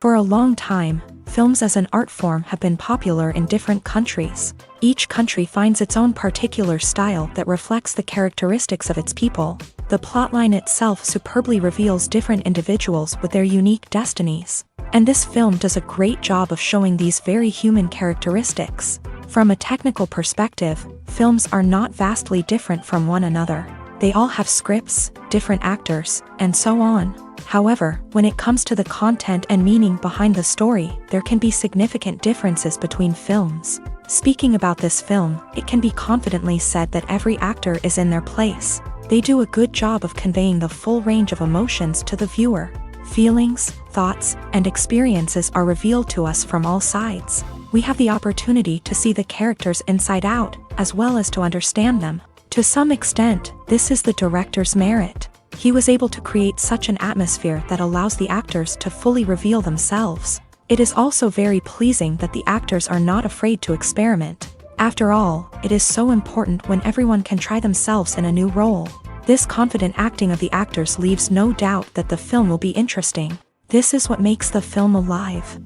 For a long time, films as an art form have been popular in different countries. Each country finds its own particular style that reflects the characteristics of its people. The plotline itself superbly reveals different individuals with their unique destinies. And this film does a great job of showing these very human characteristics. From a technical perspective, films are not vastly different from one another. They all have scripts, different actors, and so on. However, when it comes to the content and meaning behind the story, there can be significant differences between films. Speaking about this film, it can be confidently said that every actor is in their place. They do a good job of conveying the full range of emotions to the viewer. Feelings, thoughts, and experiences are revealed to us from all sides. We have the opportunity to see the characters inside out, as well as to understand them. To some extent, this is the director's merit. He was able to create such an atmosphere that allows the actors to fully reveal themselves. It is also very pleasing that the actors are not afraid to experiment. After all, it is so important when everyone can try themselves in a new role. This confident acting of the actors leaves no doubt that the film will be interesting. This is what makes the film alive.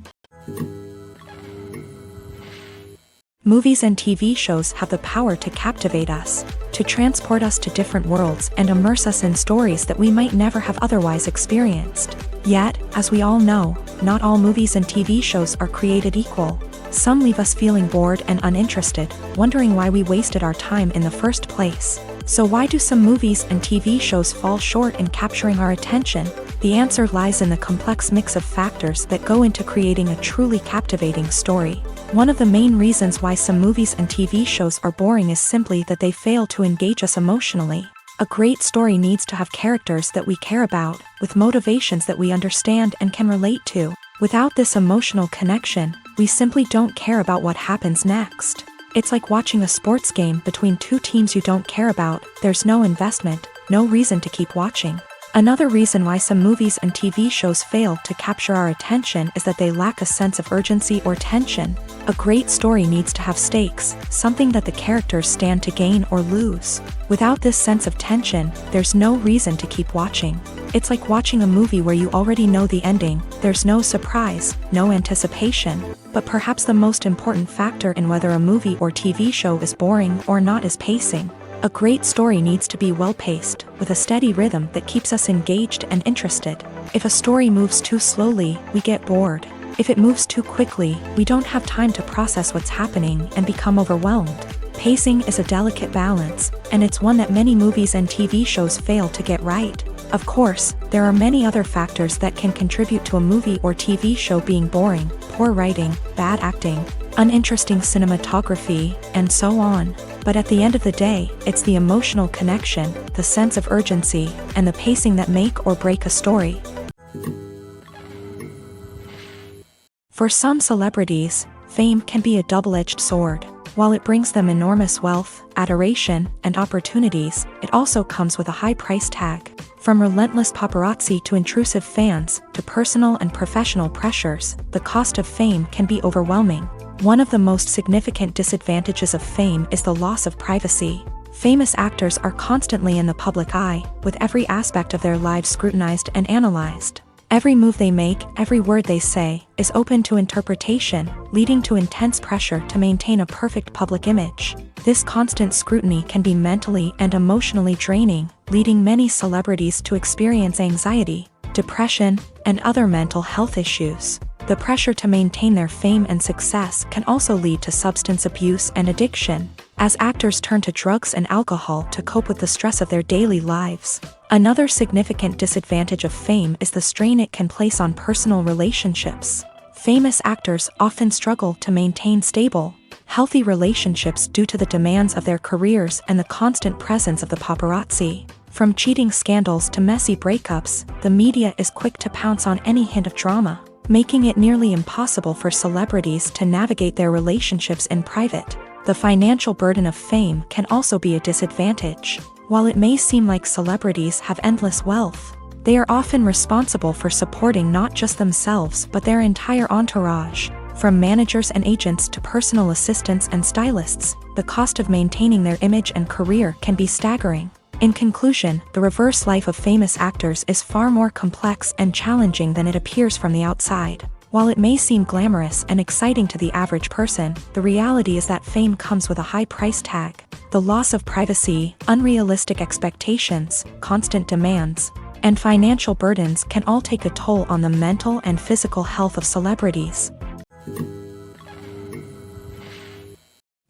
Movies and TV shows have the power to captivate us, to transport us to different worlds and immerse us in stories that we might never have otherwise experienced. Yet, as we all know, not all movies and TV shows are created equal. Some leave us feeling bored and uninterested, wondering why we wasted our time in the first place. So why do some movies and TV shows fall short in capturing our attention? The answer lies in the complex mix of factors that go into creating a truly captivating story. One of the main reasons why some movies and TV shows are boring is simply that they fail to engage us emotionally. A great story needs to have characters that we care about, with motivations that we understand and can relate to. Without this emotional connection, we simply don't care about what happens next. It's like watching a sports game between two teams you don't care about. There's no investment, no reason to keep watching. Another reason why some movies and TV shows fail to capture our attention is that they lack a sense of urgency or tension. A great story needs to have stakes, something that the characters stand to gain or lose. Without this sense of tension, there's no reason to keep watching. It's like watching a movie where you already know the ending. There's no surprise, no anticipation. But perhaps the most important factor in whether a movie or TV show is boring or not is pacing. A great story needs to be well-paced, with a steady rhythm that keeps us engaged and interested. If a story moves too slowly, we get bored. If it moves too quickly, we don't have time to process what's happening and become overwhelmed. Pacing is a delicate balance, and it's one that many movies and TV shows fail to get right. Of course, there are many other factors that can contribute to a movie or TV show being boring: poor writing, bad acting, uninteresting cinematography, and so on. But at the end of the day, it's the emotional connection, the sense of urgency, and the pacing that make or break a story. For some celebrities, fame can be a double-edged sword. While it brings them enormous wealth, adoration, and opportunities, it also comes with a high price tag. From relentless paparazzi to intrusive fans, to personal and professional pressures, the cost of fame can be overwhelming. One of the most significant disadvantages of fame is the loss of privacy. Famous actors are constantly in the public eye, with every aspect of their lives scrutinized and analyzed. Every move they make, every word they say, is open to interpretation, leading to intense pressure to maintain a perfect public image. This constant scrutiny can be mentally and emotionally draining, leading many celebrities to experience anxiety, depression, and other mental health issues. The pressure to maintain their fame and success can also lead to substance abuse and addiction, as actors turn to drugs and alcohol to cope with the stress of their daily lives. Another significant disadvantage of fame is the strain it can place on personal relationships. Famous actors often struggle to maintain stable, healthy relationships due to the demands of their careers and the constant presence of the paparazzi. From cheating scandals to messy breakups, the media is quick to pounce on any hint of drama, making it nearly impossible for celebrities to navigate their relationships in private. The financial burden of fame can also be a disadvantage. While it may seem like celebrities have endless wealth, they are often responsible for supporting not just themselves but their entire entourage. From managers and agents to personal assistants and stylists, the cost of maintaining their image and career can be staggering. In conclusion, the reverse life of famous actors is far more complex and challenging than it appears from the outside. While it may seem glamorous and exciting to the average person, the reality is that fame comes with a high price tag. The loss of privacy, unrealistic expectations, constant demands, and financial burdens can all take a toll on the mental and physical health of celebrities.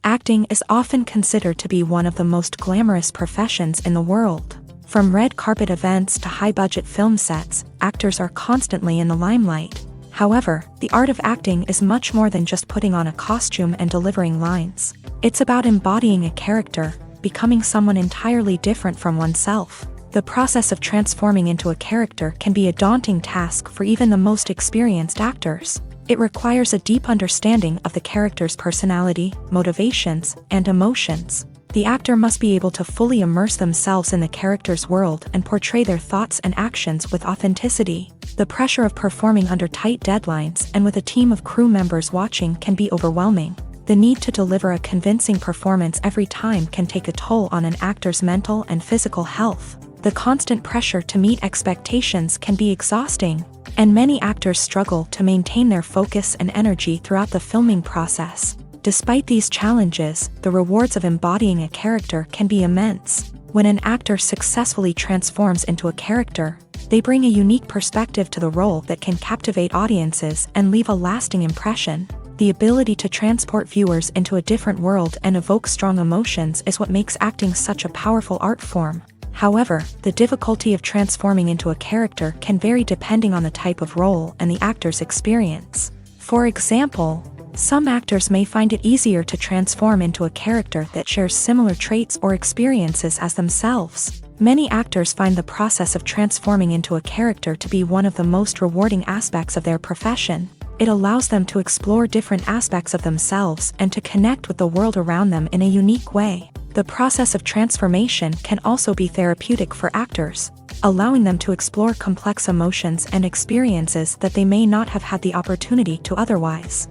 Acting is often considered to be one of the most glamorous professions in the world. From red carpet events to high-budget film sets, actors are constantly in the limelight. However, the art of acting is much more than just putting on a costume and delivering lines. It's about embodying a character, becoming someone entirely different from oneself. The process of transforming into a character can be a daunting task for even the most experienced actors. It requires a deep understanding of the character's personality, motivations, and emotions. The actor must be able to fully immerse themselves in the character's world and portray their thoughts and actions with authenticity. The pressure of performing under tight deadlines and with a team of crew members watching can be overwhelming. The need to deliver a convincing performance every time can take a toll on an actor's mental and physical health. The constant pressure to meet expectations can be exhausting, and many actors struggle to maintain their focus and energy throughout the filming process. Despite these challenges, the rewards of embodying a character can be immense. When an actor successfully transforms into a character, they bring a unique perspective to the role that can captivate audiences and leave a lasting impression. The ability to transport viewers into a different world and evoke strong emotions is what makes acting such a powerful art form. However, the difficulty of transforming into a character can vary depending on the type of role and the actor's experience. For example, some actors may find it easier to transform into a character that shares similar traits or experiences as themselves. Many actors find the process of transforming into a character to be one of the most rewarding aspects of their profession. It allows them to explore different aspects of themselves and to connect with the world around them in a unique way. The process of transformation can also be therapeutic for actors, allowing them to explore complex emotions and experiences that they may not have had the opportunity to otherwise.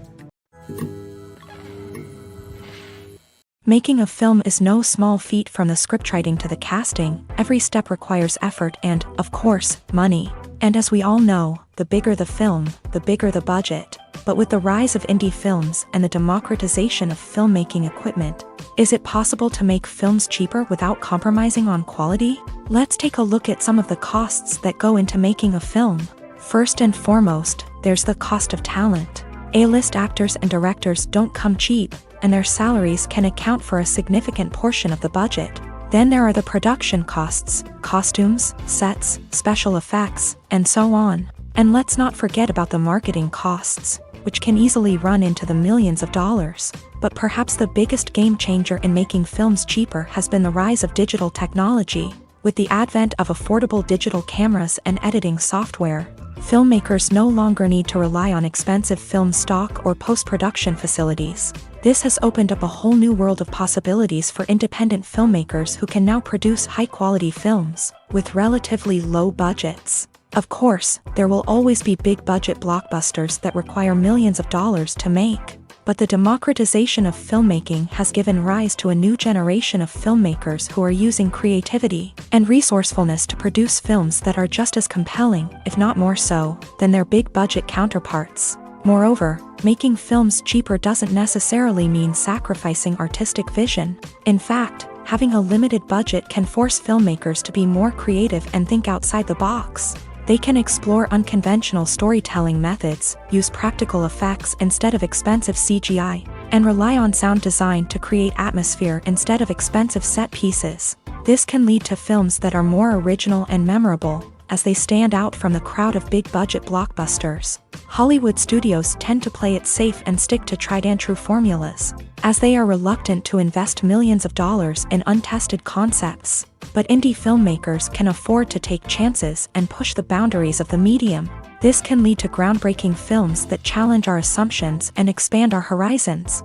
Making a film is no small feat. From the scriptwriting to the casting, every step requires effort and, of course, money. And as we all know, the bigger the film, the bigger the budget. But with the rise of indie films and the democratization of filmmaking equipment, is it possible to make films cheaper without compromising on quality? Let's take a look at some of the costs that go into making a film. First and foremost, there's the cost of talent. A-list actors and directors don't come cheap, and their salaries can account for a significant portion of the budget. Then there are the production costs, costumes, sets, special effects, and so on. And let's not forget about the marketing costs, which can easily run into the millions of dollars. But perhaps the biggest game changer in making films cheaper has been the rise of digital technology. With the advent of affordable digital cameras and editing software, filmmakers no longer need to rely on expensive film stock or post-production facilities. This has opened up a whole new world of possibilities for independent filmmakers who can now produce high-quality films with relatively low budgets. Of course, there will always be big-budget blockbusters that require millions of dollars to make. But the democratization of filmmaking has given rise to a new generation of filmmakers who are using creativity and resourcefulness to produce films that are just as compelling, if not more so, than their big-budget counterparts. Moreover, making films cheaper doesn't necessarily mean sacrificing artistic vision. In fact, having a limited budget can force filmmakers to be more creative and think outside the box. They can explore unconventional storytelling methods, use practical effects instead of expensive CGI, and rely on sound design to create atmosphere instead of expensive set pieces. This can lead to films that are more original and memorable, as they stand out from the crowd of big-budget blockbusters. Hollywood studios tend to play it safe and stick to tried-and-true formulas, as they are reluctant to invest millions of dollars in untested concepts. But indie filmmakers can afford to take chances and push the boundaries of the medium. This can lead to groundbreaking films that challenge our assumptions and expand our horizons.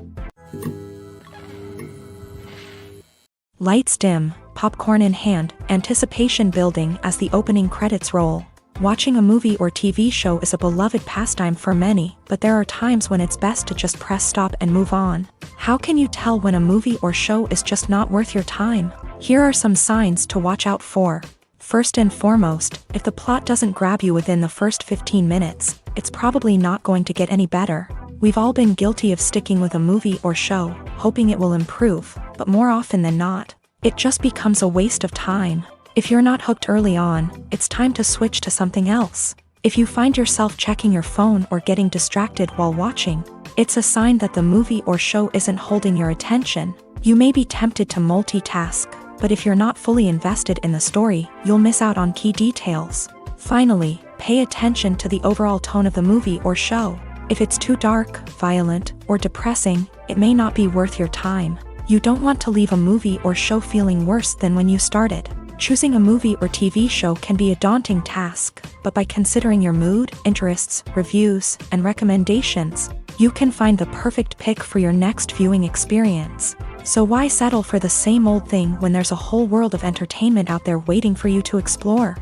Lights dim, popcorn in hand, anticipation building as the opening credits roll. Watching a movie or TV show is a beloved pastime for many, but there are times when it's best to just press stop and move on. How can you tell when a movie or show is just not worth your time? Here are some signs to watch out for. First and foremost, if the plot doesn't grab you within the first 15 minutes, it's probably not going to get any better. We've all been guilty of sticking with a movie or show, hoping it will improve, but more often than not, it just becomes a waste of time. If you're not hooked early on, it's time to switch to something else. If you find yourself checking your phone or getting distracted while watching, it's a sign that the movie or show isn't holding your attention. You may be tempted to multitask, but if you're not fully invested in the story, you'll miss out on key details. Finally, pay attention to the overall tone of the movie or show. If it's too dark, violent, or depressing, it may not be worth your time. You don't want to leave a movie or show feeling worse than when you started. Choosing a movie or TV show can be a daunting task, but by considering your mood, interests, reviews, and recommendations, you can find the perfect pick for your next viewing experience. So why settle for the same old thing when there's a whole world of entertainment out there waiting for you to explore?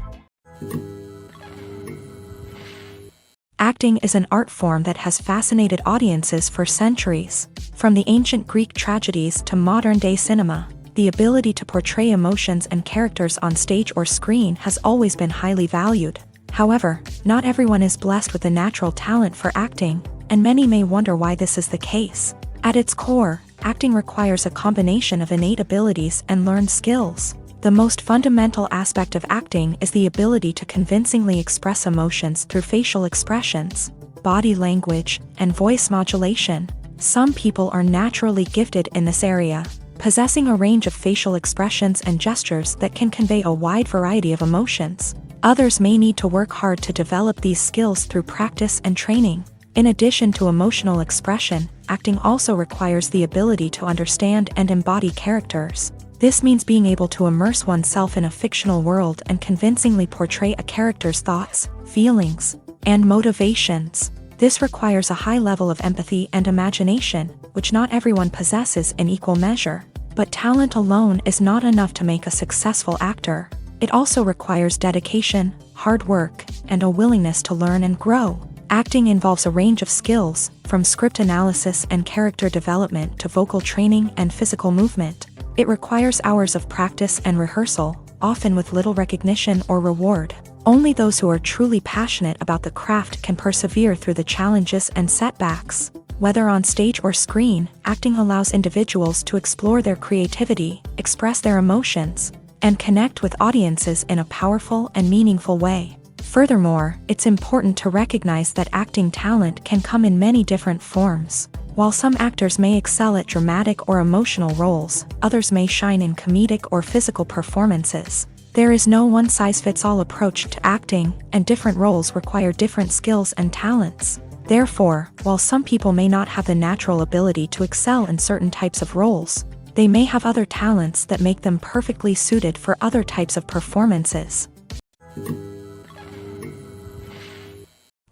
Acting is an art form that has fascinated audiences for centuries. From the ancient Greek tragedies to modern-day cinema, the ability to portray emotions and characters on stage or screen has always been highly valued. However, not everyone is blessed with a natural talent for acting, and many may wonder why this is the case. At its core, acting requires a combination of innate abilities and learned skills. The most fundamental aspect of acting is the ability to convincingly express emotions through facial expressions, body language, and voice modulation. Some people are naturally gifted in this area, possessing a range of facial expressions and gestures that can convey a wide variety of emotions. Others may need to work hard to develop these skills through practice and training. In addition to emotional expression, acting also requires the ability to understand and embody characters. This means being able to immerse oneself in a fictional world and convincingly portray a character's thoughts, feelings, and motivations. This requires a high level of empathy and imagination, which not everyone possesses in equal measure. But talent alone is not enough to make a successful actor. It also requires dedication, hard work, and a willingness to learn and grow. Acting involves a range of skills, from script analysis and character development to vocal training and physical movement. It requires hours of practice and rehearsal, often with little recognition or reward. Only those who are truly passionate about the craft can persevere through the challenges and setbacks. Whether on stage or screen, acting allows individuals to explore their creativity, express their emotions, and connect with audiences in a powerful and meaningful way. Furthermore, it's important to recognize that acting talent can come in many different forms. While some actors may excel at dramatic or emotional roles, others may shine in comedic or physical performances. There is no one-size-fits-all approach to acting, and different roles require different skills and talents. Therefore, while some people may not have the natural ability to excel in certain types of roles, they may have other talents that make them perfectly suited for other types of performances.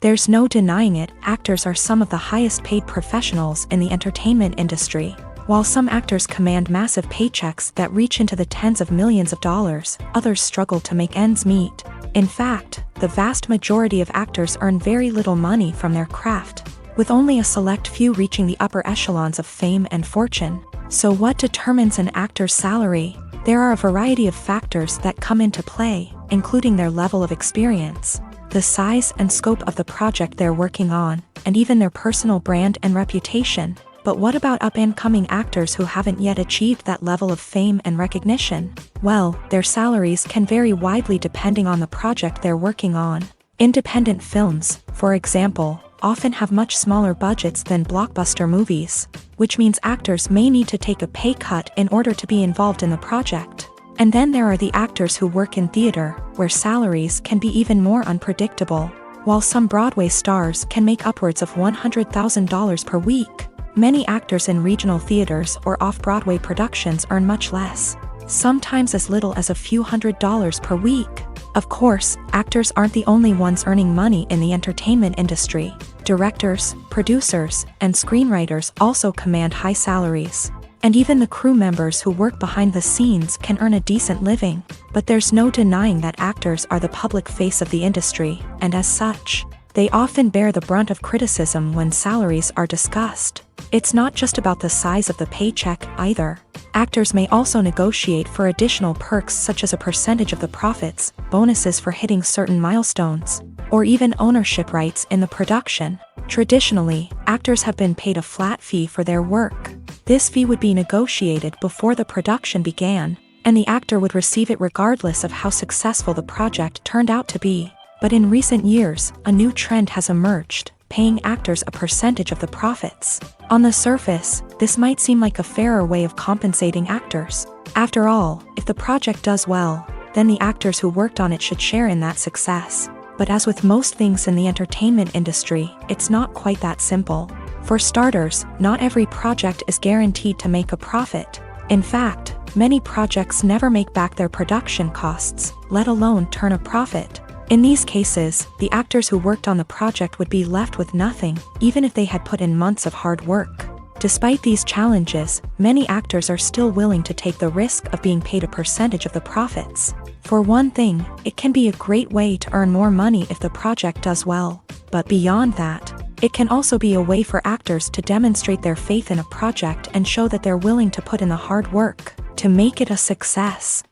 There's no denying it, actors are some of the highest-paid professionals in the entertainment industry. While some actors command massive paychecks that reach into the tens of millions of dollars, others struggle to make ends meet. In fact, the vast majority of actors earn very little money from their craft, with only a select few reaching the upper echelons of fame and fortune. So what determines an actor's salary? There are a variety of factors that come into play, including their level of experience, the size and scope of the project they're working on, and even their personal brand and reputation. But what about up-and-coming actors who haven't yet achieved that level of fame and recognition? Well, their salaries can vary widely depending on the project they're working on. Independent films, for example, often have much smaller budgets than blockbuster movies, which means actors may need to take a pay cut in order to be involved in the project. And then there are the actors who work in theater, where salaries can be even more unpredictable. While some Broadway stars can make upwards of $100,000 per week, many actors in regional theaters or off-Broadway productions earn much less, sometimes as little as a few $100s per week. Of course, actors aren't the only ones earning money in the entertainment industry. Directors, producers, and screenwriters also command high salaries. And even the crew members who work behind the scenes can earn a decent living. But there's no denying that actors are the public face of the industry, and as such, they often bear the brunt of criticism when salaries are discussed. It's not just about the size of the paycheck, either. Actors may also negotiate for additional perks such as a percentage of the profits, bonuses for hitting certain milestones, or even ownership rights in the production. Traditionally, actors have been paid a flat fee for their work. This fee would be negotiated before the production began, and the actor would receive it regardless of how successful the project turned out to be. But in recent years, a new trend has emerged, paying actors a percentage of the profits. On the surface, this might seem like a fairer way of compensating actors. After all, if the project does well, then the actors who worked on it should share in that success. But as with most things in the entertainment industry, it's not quite that simple. For starters, not every project is guaranteed to make a profit. In fact, many projects never make back their production costs, let alone turn a profit. In these cases, the actors who worked on the project would be left with nothing, even if they had put in months of hard work. Despite these challenges, many actors are still willing to take the risk of being paid a percentage of the profits. For one thing, it can be a great way to earn more money if the project does well. But beyond that, it can also be a way for actors to demonstrate their faith in a project and show that they're willing to put in the hard work to make it a success.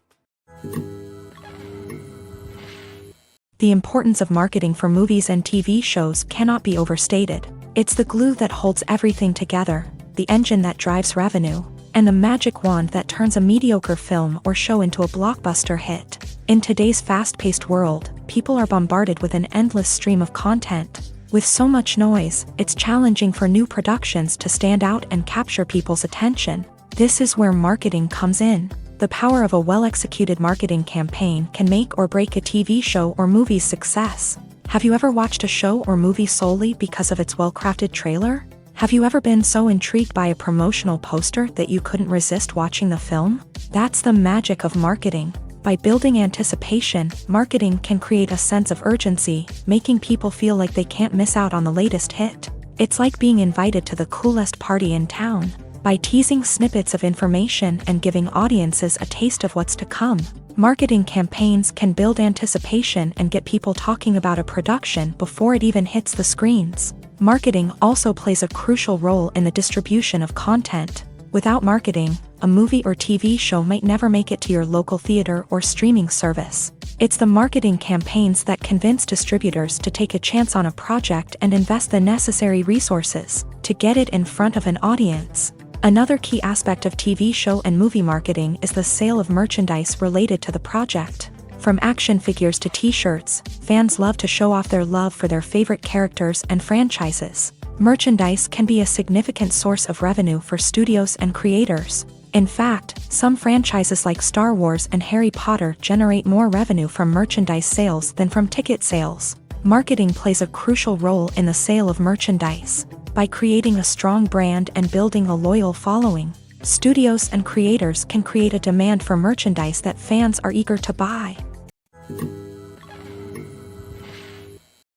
The importance of marketing for movies and TV shows cannot be overstated. It's the glue that holds everything together, the engine that drives revenue, and the magic wand that turns a mediocre film or show into a blockbuster hit. In today's fast-paced world, people are bombarded with an endless stream of content. With so much noise, it's challenging for new productions to stand out and capture people's attention. This is where marketing comes in. The power of a well-executed marketing campaign can make or break a TV show or movie's success. Have you ever watched a show or movie solely because of its well-crafted trailer? Have you ever been so intrigued by a promotional poster that you couldn't resist watching the film? That's the magic of marketing. By building anticipation, marketing can create a sense of urgency, making people feel like they can't miss out on the latest hit. It's like being invited to the coolest party in town. By teasing snippets of information and giving audiences a taste of what's to come, marketing campaigns can build anticipation and get people talking about a production before it even hits the screens. Marketing also plays a crucial role in the distribution of content. Without marketing, a movie or TV show might never make it to your local theater or streaming service. It's the marketing campaigns that convince distributors to take a chance on a project and invest the necessary resources to get it in front of an audience. Another key aspect of TV show and movie marketing is the sale of merchandise related to the project. From action figures to t-shirts, fans love to show off their love for their favorite characters and franchises. Merchandise can be a significant source of revenue for studios and creators. In fact, some franchises like Star Wars and Harry Potter generate more revenue from merchandise sales than from ticket sales. Marketing plays a crucial role in the sale of merchandise. By creating a strong brand and building a loyal following, studios and creators can create a demand for merchandise that fans are eager to buy.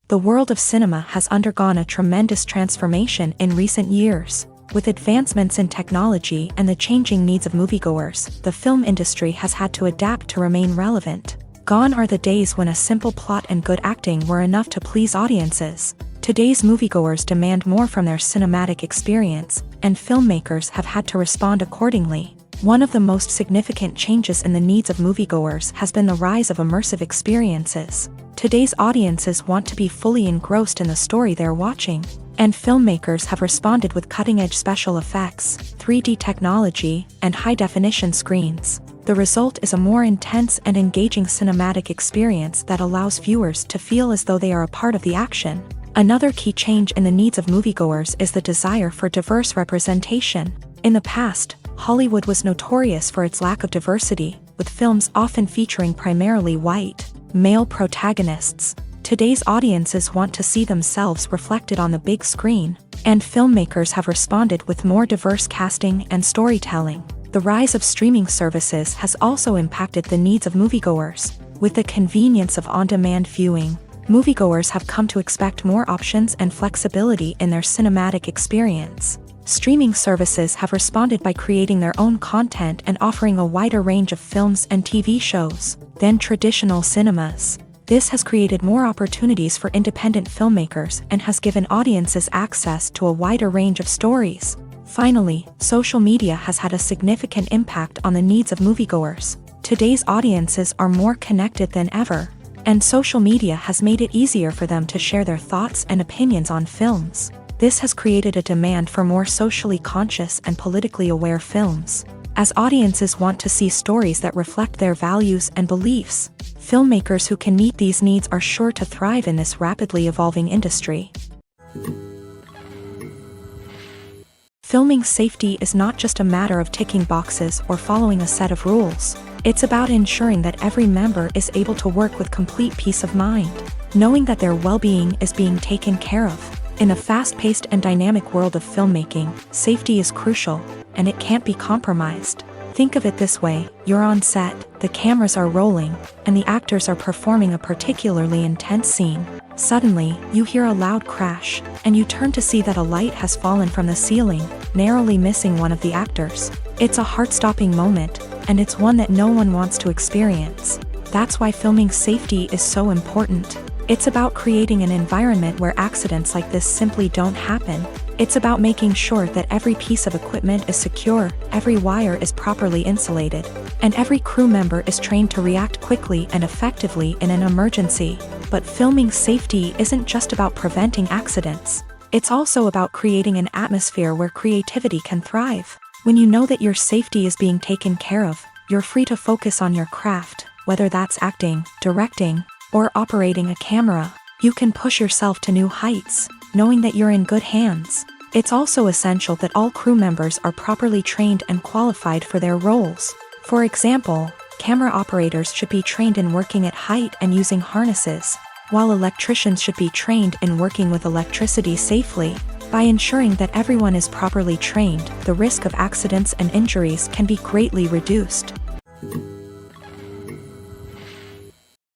The world of cinema has undergone a tremendous transformation in recent years. With advancements in technology and the changing needs of moviegoers, the film industry has had to adapt to remain relevant. Gone are the days when a simple plot and good acting were enough to please audiences. Today's moviegoers demand more from their cinematic experience, and filmmakers have had to respond accordingly. One of the most significant changes in the needs of moviegoers has been the rise of immersive experiences. Today's audiences want to be fully engrossed in the story they're watching, and filmmakers have responded with cutting-edge special effects, 3D technology, and high-definition screens. The result is a more intense and engaging cinematic experience that allows viewers to feel as though they are a part of the action. Another key change in the needs of moviegoers is the desire for diverse representation. In the past, Hollywood was notorious for its lack of diversity, with films often featuring primarily white, male protagonists. Today's audiences want to see themselves reflected on the big screen, and filmmakers have responded with more diverse casting and storytelling. The rise of streaming services has also impacted the needs of moviegoers. With the convenience of on-demand viewing, moviegoers have come to expect more options and flexibility in their cinematic experience. Streaming services have responded by creating their own content and offering a wider range of films and TV shows than traditional cinemas. This has created more opportunities for independent filmmakers and has given audiences access to a wider range of stories. Finally, social media has had a significant impact on the needs of moviegoers. Today's audiences are more connected than ever, and social media has made it easier for them to share their thoughts and opinions on films. This has created a demand for more socially conscious and politically aware films. As audiences want to see stories that reflect their values and beliefs, filmmakers who can meet these needs are sure to thrive in this rapidly evolving industry. Filming safety is not just a matter of ticking boxes or following a set of rules. It's about ensuring that every member is able to work with complete peace of mind, knowing that their well-being is being taken care of. In a fast-paced and dynamic world of filmmaking, safety is crucial, and it can't be compromised. Think of it this way: you're on set, the cameras are rolling, and the actors are performing a particularly intense scene. Suddenly, you hear a loud crash, and you turn to see that a light has fallen from the ceiling, narrowly missing one of the actors. It's a heart-stopping moment, and it's one that no one wants to experience. That's why filming safety is so important. It's about creating an environment where accidents like this simply don't happen. It's about making sure that every piece of equipment is secure, every wire is properly insulated, and every crew member is trained to react quickly and effectively in an emergency. But filming safety isn't just about preventing accidents. It's also about creating an atmosphere where creativity can thrive. When you know that your safety is being taken care of, you're free to focus on your craft, whether that's acting, directing, or operating a camera. You can push yourself to new heights, knowing that you're in good hands. It's also essential that all crew members are properly trained and qualified for their roles. For example, camera operators should be trained in working at height and using harnesses, while electricians should be trained in working with electricity safely. By ensuring that everyone is properly trained, the risk of accidents and injuries can be greatly reduced.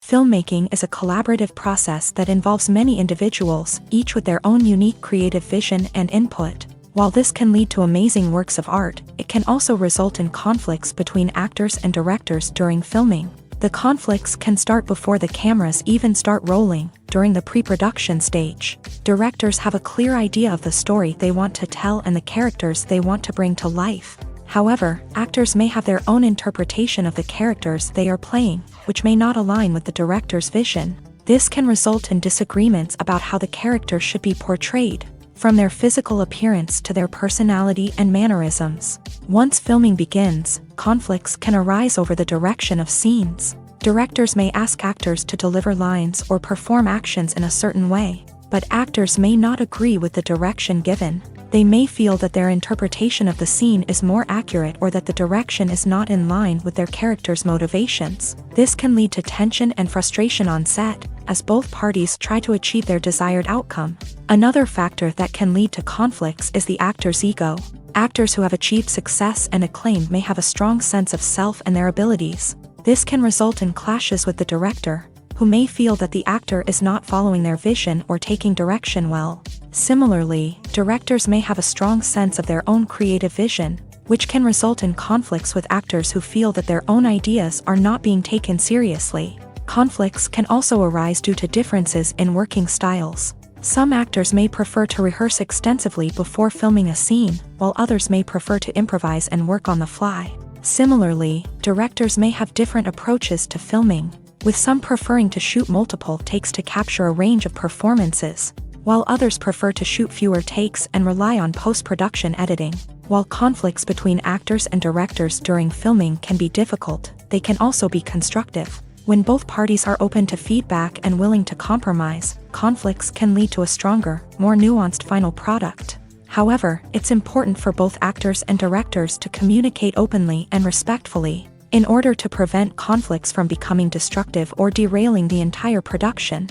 Filmmaking is a collaborative process that involves many individuals, each with their own unique creative vision and input. While this can lead to amazing works of art, it can also result in conflicts between actors and directors during filming. The conflicts can start before the cameras even start rolling, during the pre-production stage. Directors have a clear idea of the story they want to tell and the characters they want to bring to life. However, actors may have their own interpretation of the characters they are playing, which may not align with the director's vision. This can result in disagreements about how the characters should be portrayed, from their physical appearance to their personality and mannerisms. Once filming begins, conflicts can arise over the direction of scenes. Directors may ask actors to deliver lines or perform actions in a certain way, but actors may not agree with the direction given. They may feel that their interpretation of the scene is more accurate or that the direction is not in line with their character's motivations. This can lead to tension and frustration on set, as both parties try to achieve their desired outcome. Another factor that can lead to conflicts is the actor's ego. Actors who have achieved success and acclaim may have a strong sense of self and their abilities. This can result in clashes with the director, who may feel that the actor is not following their vision or taking direction well. Similarly, directors may have a strong sense of their own creative vision, which can result in conflicts with actors who feel that their own ideas are not being taken seriously. Conflicts can also arise due to differences in working styles. Some actors may prefer to rehearse extensively before filming a scene, while others may prefer to improvise and work on the fly. Similarly, directors may have different approaches to filming, with some preferring to shoot multiple takes to capture a range of performances, while others prefer to shoot fewer takes and rely on post-production editing. While conflicts between actors and directors during filming can be difficult, they can also be constructive. When both parties are open to feedback and willing to compromise, conflicts can lead to a stronger, more nuanced final product. However, it's important for both actors and directors to communicate openly and respectfully, in order to prevent conflicts from becoming destructive or derailing the entire production.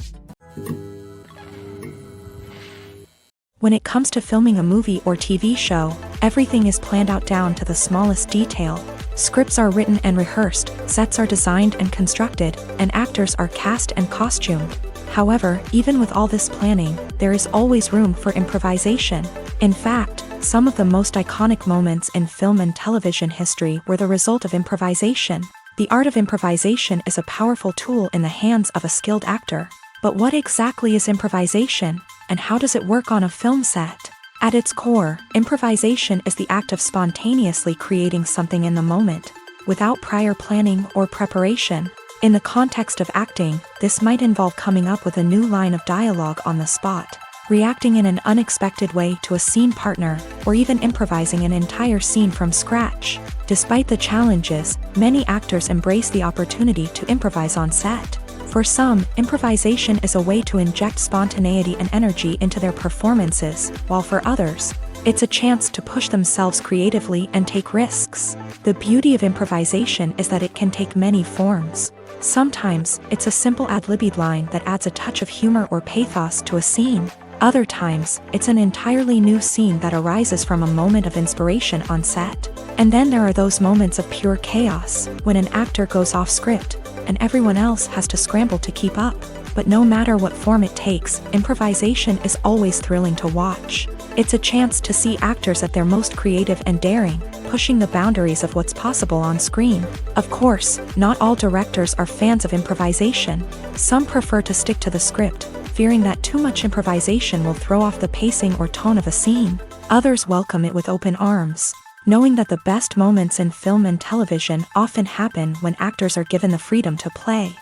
When it comes to filming a movie or TV show, everything is planned out down to the smallest detail. Scripts are written and rehearsed, sets are designed and constructed, and actors are cast and costumed. However, even with all this planning, there is always room for improvisation. In fact, some of the most iconic moments in film and television history were the result of improvisation. The art of improvisation is a powerful tool in the hands of a skilled actor. But what exactly is improvisation, and how does it work on a film set? At its core, improvisation is the act of spontaneously creating something in the moment, without prior planning or preparation. In the context of acting, this might involve coming up with a new line of dialogue on the spot, reacting in an unexpected way to a scene partner, or even improvising an entire scene from scratch. Despite the challenges, many actors embrace the opportunity to improvise on set. For some, improvisation is a way to inject spontaneity and energy into their performances, while for others, it's a chance to push themselves creatively and take risks. The beauty of improvisation is that it can take many forms. Sometimes, it's a simple ad-libbed line that adds a touch of humor or pathos to a scene. Other times, it's an entirely new scene that arises from a moment of inspiration on set. And then there are those moments of pure chaos, when an actor goes off script, and everyone else has to scramble to keep up. But no matter what form it takes, improvisation is always thrilling to watch. It's a chance to see actors at their most creative and daring, pushing the boundaries of what's possible on screen. Of course, not all directors are fans of improvisation. Some prefer to stick to the script, fearing that too much improvisation will throw off the pacing or tone of a scene. Others welcome it with open arms, knowing that the best moments in film and television often happen when actors are given the freedom to play.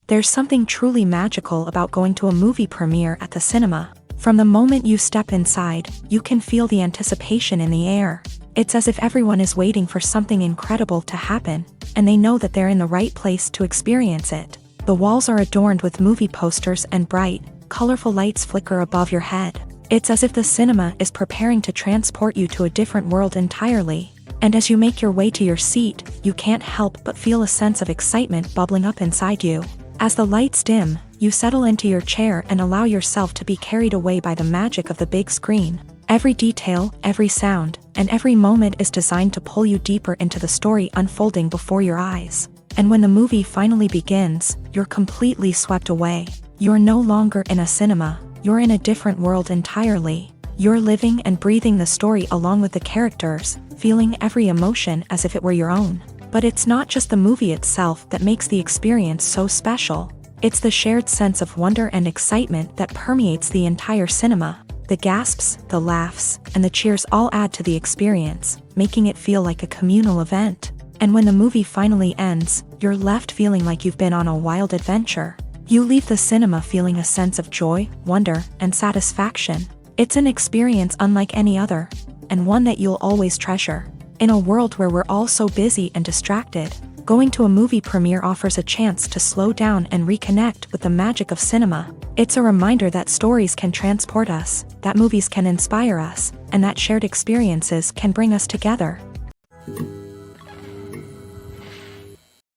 There's something truly magical about going to a movie premiere at the cinema. From the moment you step inside, you can feel the anticipation in the air. It's as if everyone is waiting for something incredible to happen, and they know that they're in the right place to experience it. The walls are adorned with movie posters and bright, colorful lights flicker above your head. It's as if the cinema is preparing to transport you to a different world entirely. And as you make your way to your seat, you can't help but feel a sense of excitement bubbling up inside you. As the lights dim, you settle into your chair and allow yourself to be carried away by the magic of the big screen. Every detail, every sound, and every moment is designed to pull you deeper into the story unfolding before your eyes. And when the movie finally begins, you're completely swept away. You're no longer in a cinema, you're in a different world entirely. You're living and breathing the story along with the characters, feeling every emotion as if it were your own. But it's not just the movie itself that makes the experience so special. It's the shared sense of wonder and excitement that permeates the entire cinema. The gasps, the laughs, and the cheers all add to the experience, making it feel like a communal event. And when the movie finally ends, you're left feeling like you've been on a wild adventure. You leave the cinema feeling a sense of joy, wonder, and satisfaction. It's an experience unlike any other, and one that you'll always treasure. In a world where we're all so busy and distracted, going to a movie premiere offers a chance to slow down and reconnect with the magic of cinema. It's a reminder that stories can transport us, that movies can inspire us, and that shared experiences can bring us together.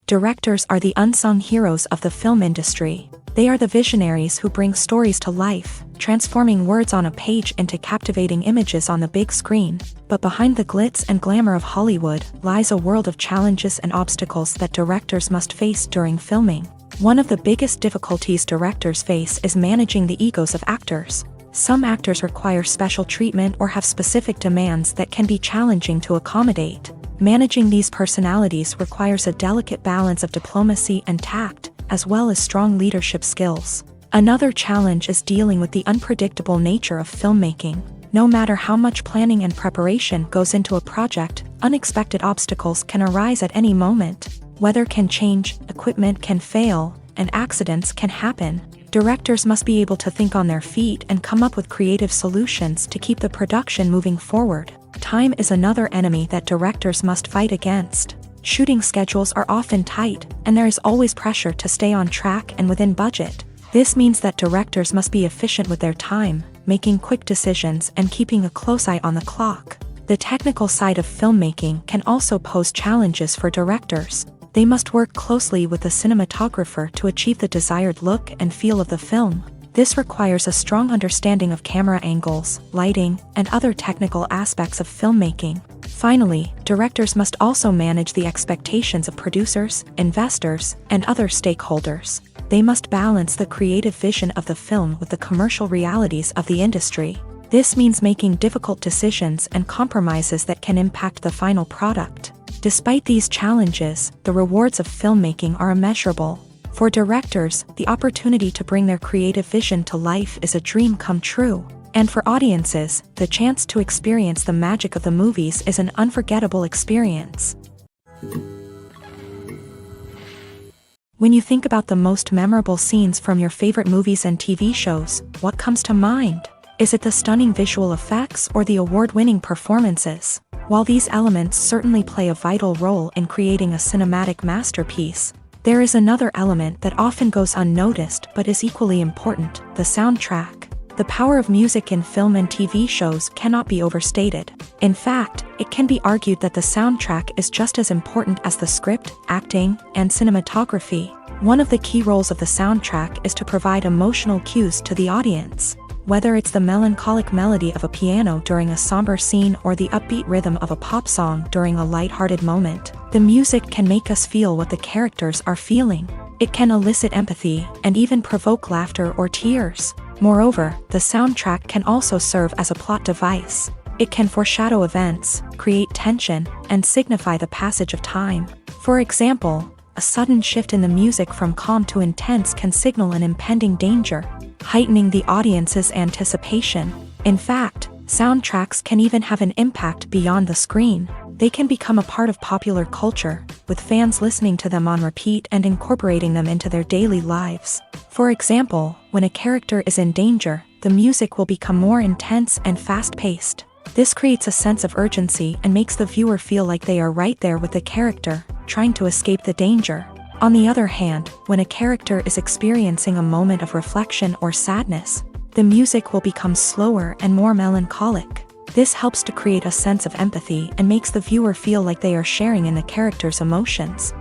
Directors are the unsung heroes of the film industry. They are the visionaries who bring stories to life, transforming words on a page into captivating images on the big screen. But behind the glitz and glamour of Hollywood lies a world of challenges and obstacles that directors must face during filming. One of the biggest difficulties directors face is managing the egos of actors. Some actors require special treatment or have specific demands that can be challenging to accommodate. Managing these personalities requires a delicate balance of diplomacy and tact, as well as strong leadership skills. Another challenge is dealing with the unpredictable nature of filmmaking. No matter how much planning and preparation goes into a project, unexpected obstacles can arise at any moment. Weather can change, equipment can fail, and accidents can happen. Directors must be able to think on their feet and come up with creative solutions to keep the production moving forward. Time is another enemy that directors must fight against. Shooting schedules are often tight, and there is always pressure to stay on track and within budget. This means that directors must be efficient with their time, making quick decisions and keeping a close eye on the clock. The technical side of filmmaking can also pose challenges for directors. They must work closely with the cinematographer to achieve the desired look and feel of the film. This requires a strong understanding of camera angles, lighting, and other technical aspects of filmmaking. Finally, directors must also manage the expectations of producers, investors, and other stakeholders. They must balance the creative vision of the film with the commercial realities of the industry. This means making difficult decisions and compromises that can impact the final product. Despite these challenges, the rewards of filmmaking are immeasurable. For directors, the opportunity to bring their creative vision to life is a dream come true. And for audiences, the chance to experience the magic of the movies is an unforgettable experience. When you think about the most memorable scenes from your favorite movies and TV shows, what comes to mind? Is it the stunning visual effects or the award-winning performances? While these elements certainly play a vital role in creating a cinematic masterpiece, there is another element that often goes unnoticed but is equally important: the soundtrack. The power of music in film and TV shows cannot be overstated. In fact, it can be argued that the soundtrack is just as important as the script, acting, and cinematography. One of the key roles of the soundtrack is to provide emotional cues to the audience. Whether it's the melancholic melody of a piano during a somber scene or the upbeat rhythm of a pop song during a lighthearted moment, the music can make us feel what the characters are feeling. It can elicit empathy and even provoke laughter or tears. Moreover, the soundtrack can also serve as a plot device. It can foreshadow events, create tension, and signify the passage of time. For example, a sudden shift in the music from calm to intense can signal an impending danger, heightening the audience's anticipation. In fact, soundtracks can even have an impact beyond the screen. They can become a part of popular culture, with fans listening to them on repeat and incorporating them into their daily lives. For example, when a character is in danger, the music will become more intense and fast-paced. This creates a sense of urgency and makes the viewer feel like they are right there with the character, trying to escape the danger. On the other hand, when a character is experiencing a moment of reflection or sadness, the music will become slower and more melancholic. This helps to create a sense of empathy and makes the viewer feel like they are sharing in the character's emotions.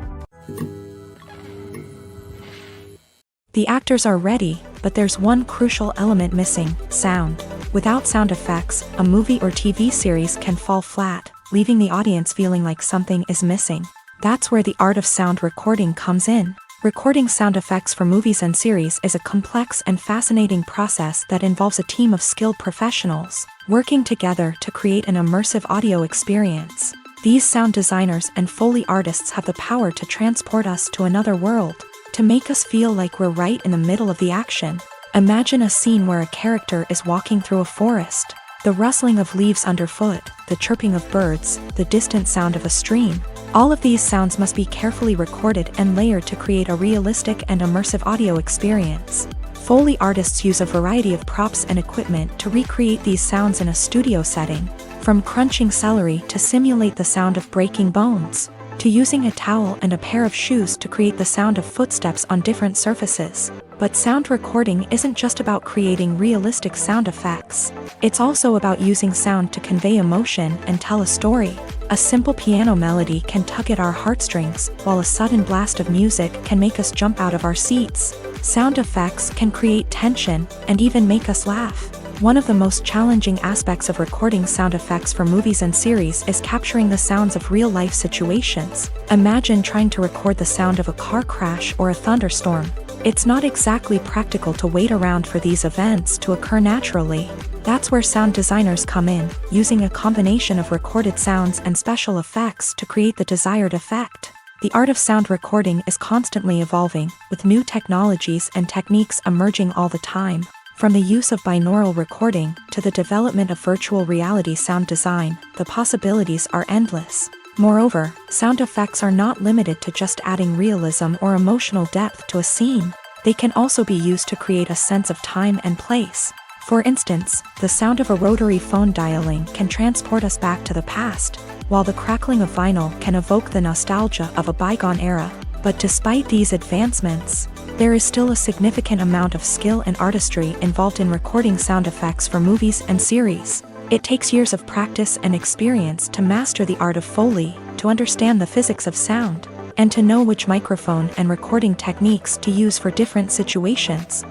The actors are ready, but there's one crucial element missing: sound. Without sound effects, a movie or TV series can fall flat, leaving the audience feeling like something is missing. That's where the art of sound recording comes in. Recording sound effects for movies and series is a complex and fascinating process that involves a team of skilled professionals working together to create an immersive audio experience. These sound designers and Foley artists have the power to transport us to another world, to make us feel like we're right in the middle of the action. Imagine a scene where a character is walking through a forest. The rustling of leaves underfoot, the chirping of birds, the distant sound of a stream. All of these sounds must be carefully recorded and layered to create a realistic and immersive audio experience. Foley artists use a variety of props and equipment to recreate these sounds in a studio setting, from crunching celery to simulate the sound of breaking bones, to using a towel and a pair of shoes to create the sound of footsteps on different surfaces. But sound recording isn't just about creating realistic sound effects. It's also about using sound to convey emotion and tell a story. A simple piano melody can tug at our heartstrings, while a sudden blast of music can make us jump out of our seats. Sound effects can create tension and even make us laugh. One of the most challenging aspects of recording sound effects for movies and series is capturing the sounds of real-life situations. Imagine trying to record the sound of a car crash or a thunderstorm. It's not exactly practical to wait around for these events to occur naturally. That's where sound designers come in, using a combination of recorded sounds and special effects to create the desired effect. The art of sound recording is constantly evolving, with new technologies and techniques emerging all the time. From the use of binaural recording to the development of virtual reality sound design, the possibilities are endless. Moreover, sound effects are not limited to just adding realism or emotional depth to a scene. They can also be used to create a sense of time and place. For instance, the sound of a rotary phone dialing can transport us back to the past, while the crackling of vinyl can evoke the nostalgia of a bygone era. But despite these advancements, there is still a significant amount of skill and artistry involved in recording sound effects for movies and series. It takes years of practice and experience to master the art of Foley, to understand the physics of sound, and to know which microphone and recording techniques to use for different situations.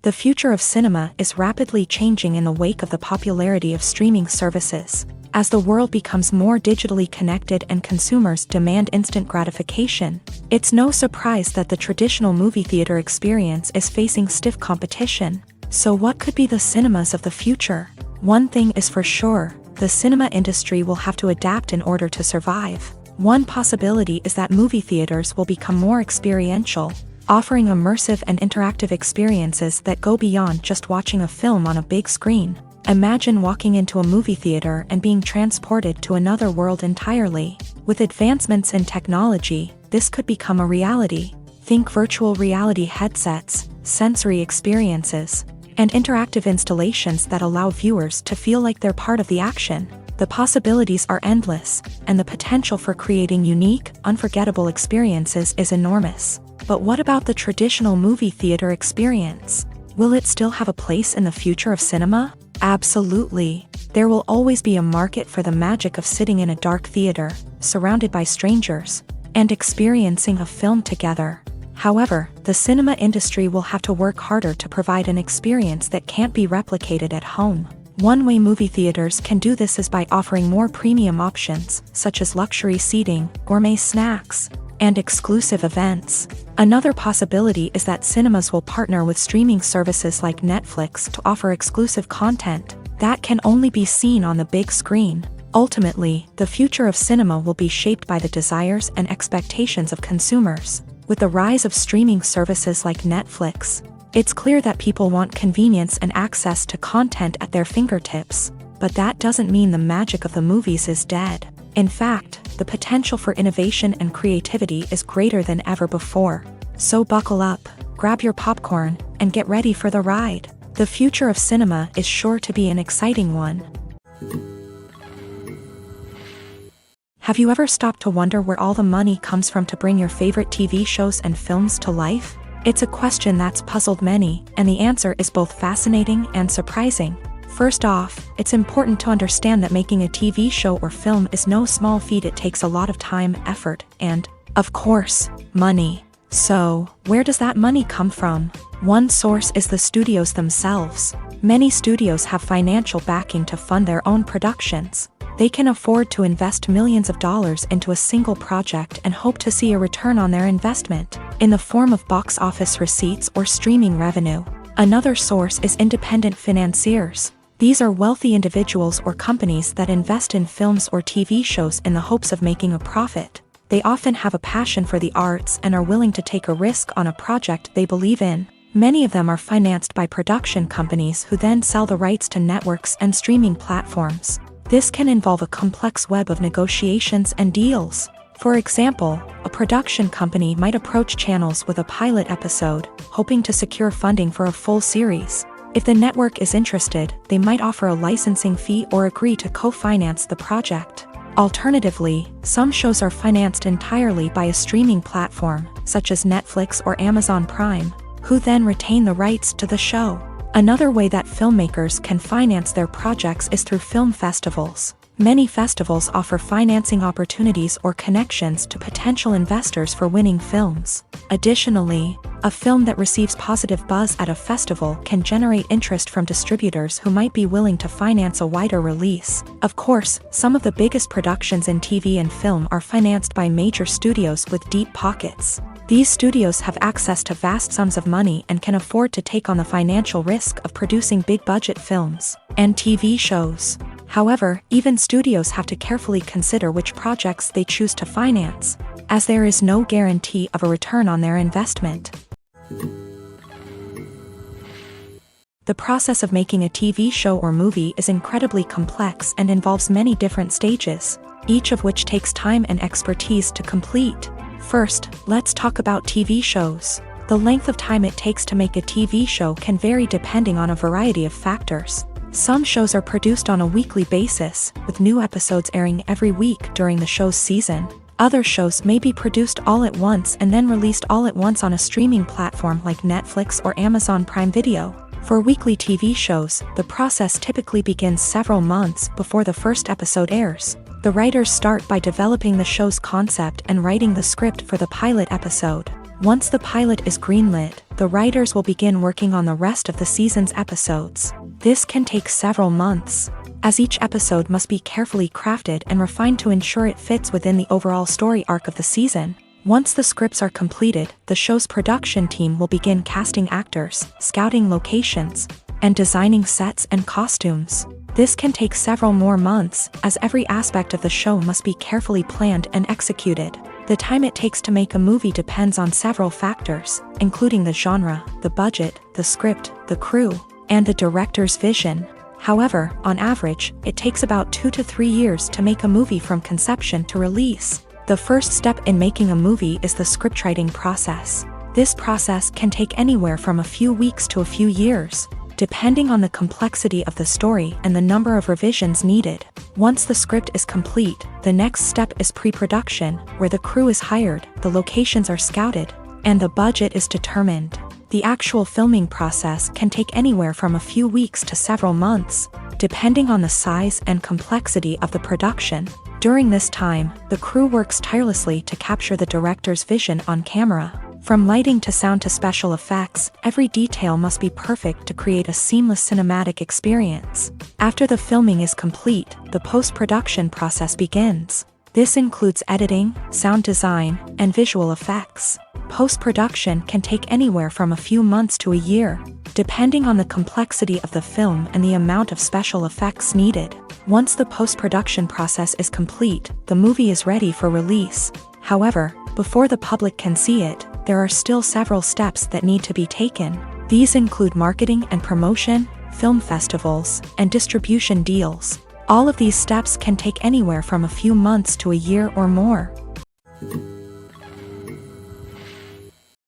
The future of cinema is rapidly changing in the wake of the popularity of streaming services. As the world becomes more digitally connected and consumers demand instant gratification, it's no surprise that the traditional movie theater experience is facing stiff competition. So what could be the cinemas of the future? One thing is for sure, the cinema industry will have to adapt in order to survive. One possibility is that movie theaters will become more experiential, offering immersive and interactive experiences that go beyond just watching a film on a big screen. Imagine walking into a movie theater and being transported to another world entirely. With advancements in technology, this could become a reality. Think virtual reality headsets, sensory experiences, and interactive installations that allow viewers to feel like they're part of the action. The possibilities are endless, and the potential for creating unique, unforgettable experiences is enormous. But what about the traditional movie theater experience? Will it still have a place in the future of cinema? Absolutely. There will always be a market for the magic of sitting in a dark theater, surrounded by strangers, and experiencing a film together. However, the cinema industry will have to work harder to provide an experience that can't be replicated at home. One way movie theaters can do this is by offering more premium options, such as luxury seating, gourmet snacks, and exclusive events. Another possibility is that cinemas will partner with streaming services like Netflix to offer exclusive content that can only be seen on the big screen. Ultimately, the future of cinema will be shaped by the desires and expectations of consumers. With the rise of streaming services like Netflix, it's clear that people want convenience and access to content at their fingertips. But that doesn't mean the magic of the movies is dead. In fact, the potential for innovation and creativity is greater than ever before. So buckle up, grab your popcorn, and get ready for the ride. The future of cinema is sure to be an exciting one. Have you ever stopped to wonder where all the money comes from to bring your favorite TV shows and films to life? It's a question that's puzzled many, and the answer is both fascinating and surprising. First off, it's important to understand that making a TV show or film is no small feat. It takes a lot of time, effort, and, of course, money. So, where does that money come from? One source is the studios themselves. Many studios have financial backing to fund their own productions. They can afford to invest millions of dollars into a single project and hope to see a return on their investment, in the form of box office receipts or streaming revenue. Another source is independent financiers. These are wealthy individuals or companies that invest in films or TV shows in the hopes of making a profit. They often have a passion for the arts and are willing to take a risk on a project they believe in. Many of them are financed by production companies who then sell the rights to networks and streaming platforms. This can involve a complex web of negotiations and deals. For example, a production company might approach channels with a pilot episode, hoping to secure funding for a full series. If the network is interested, they might offer a licensing fee or agree to co-finance the project. Alternatively, some shows are financed entirely by a streaming platform, such as Netflix or Amazon Prime, who then retain the rights to the show. Another way that filmmakers can finance their projects is through film festivals. Many festivals offer financing opportunities or connections to potential investors for winning films. Additionally, a film that receives positive buzz at a festival can generate interest from distributors who might be willing to finance a wider release. Of course, some of the biggest productions in TV and film are financed by major studios with deep pockets. These studios have access to vast sums of money and can afford to take on the financial risk of producing big-budget films and TV shows. However, even studios have to carefully consider which projects they choose to finance, as there is no guarantee of a return on their investment. The process of making a TV show or movie is incredibly complex and involves many different stages, each of which takes time and expertise to complete. First, let's talk about TV shows. The length of time it takes to make a TV show can vary depending on a variety of factors. Some shows are produced on a weekly basis, with new episodes airing every week during the show's season. Other shows may be produced all at once and then released all at once on a streaming platform like Netflix or Amazon Prime Video. For weekly TV shows, the process typically begins several months before the first episode airs. The writers start by developing the show's concept and writing the script for the pilot episode. Once the pilot is greenlit, the writers will begin working on the rest of the season's episodes. This can take several months, as each episode must be carefully crafted and refined to ensure it fits within the overall story arc of the season. Once the scripts are completed, the show's production team will begin casting actors, scouting locations, and designing sets and costumes. This can take several more months, as every aspect of the show must be carefully planned and executed. The time it takes to make a movie depends on several factors, including the genre, the budget, the script, the crew, and the director's vision. However, on average, it takes about 2 to 3 years to make a movie from conception to release. The first step in making a movie is the scriptwriting process. This process can take anywhere from a few weeks to a few years, depending on the complexity of the story and the number of revisions needed. Once the script is complete, the next step is pre-production, where the crew is hired, the locations are scouted, and the budget is determined. The actual filming process can take anywhere from a few weeks to several months, depending on the size and complexity of the production. During this time, the crew works tirelessly to capture the director's vision on camera. From lighting to sound to special effects, every detail must be perfect to create a seamless cinematic experience. After the filming is complete, the post-production process begins. This includes editing, sound design, and visual effects. Post-production can take anywhere from a few months to a year, depending on the complexity of the film and the amount of special effects needed. Once the post-production process is complete, the movie is ready for release. However, before the public can see it, there are still several steps that need to be taken. These include marketing and promotion, film festivals, and distribution deals. All of these steps can take anywhere from a few months to a year or more.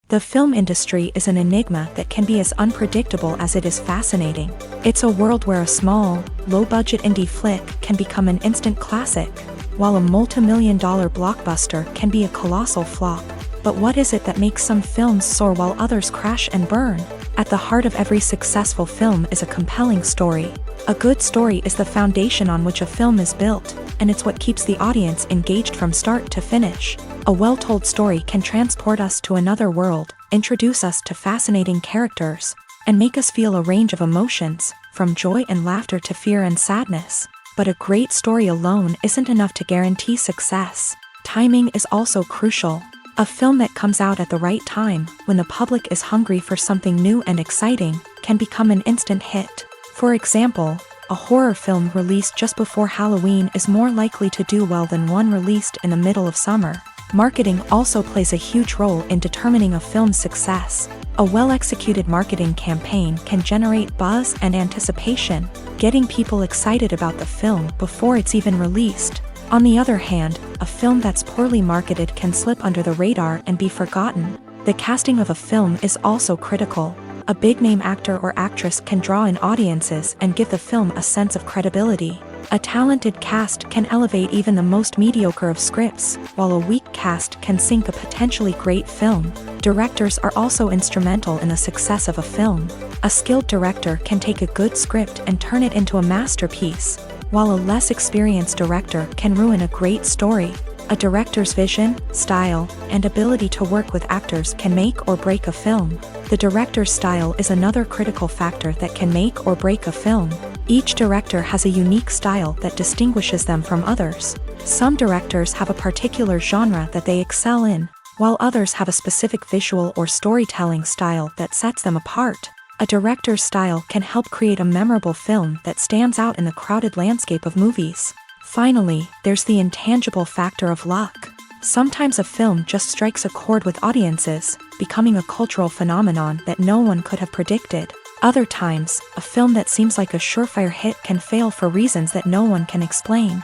The film industry is an enigma that can be as unpredictable as it is fascinating. It's a world where a small, low-budget indie flick can become an instant classic, while a multi-million-dollar blockbuster can be a colossal flop. But what is it that makes some films soar while others crash and burn? At the heart of every successful film is a compelling story. A good story is the foundation on which a film is built, and it's what keeps the audience engaged from start to finish. A well-told story can transport us to another world, introduce us to fascinating characters, and make us feel a range of emotions, from joy and laughter to fear and sadness. But a great story alone isn't enough to guarantee success. Timing is also crucial. A film that comes out at the right time, when the public is hungry for something new and exciting, can become an instant hit. For example, a horror film released just before Halloween is more likely to do well than one released in the middle of summer. Marketing also plays a huge role in determining a film's success. A well-executed marketing campaign can generate buzz and anticipation, getting people excited about the film before it's even released. On the other hand, a film that's poorly marketed can slip under the radar and be forgotten. The casting of a film is also critical. A big-name actor or actress can draw in audiences and give the film a sense of credibility. A talented cast can elevate even the most mediocre of scripts, while a weak cast can sink a potentially great film. Directors are also instrumental in the success of a film. A skilled director can take a good script and turn it into a masterpiece, while a less experienced director can ruin a great story. A director's vision, style, and ability to work with actors can make or break a film. The director's style is another critical factor that can make or break a film. Each director has a unique style that distinguishes them from others. Some directors have a particular genre that they excel in, while others have a specific visual or storytelling style that sets them apart. A director's style can help create a memorable film that stands out in the crowded landscape of movies. Finally, there's the intangible factor of luck. Sometimes a film just strikes a chord with audiences, becoming a cultural phenomenon that no one could have predicted. Other times, a film that seems like a surefire hit can fail for reasons that no one can explain.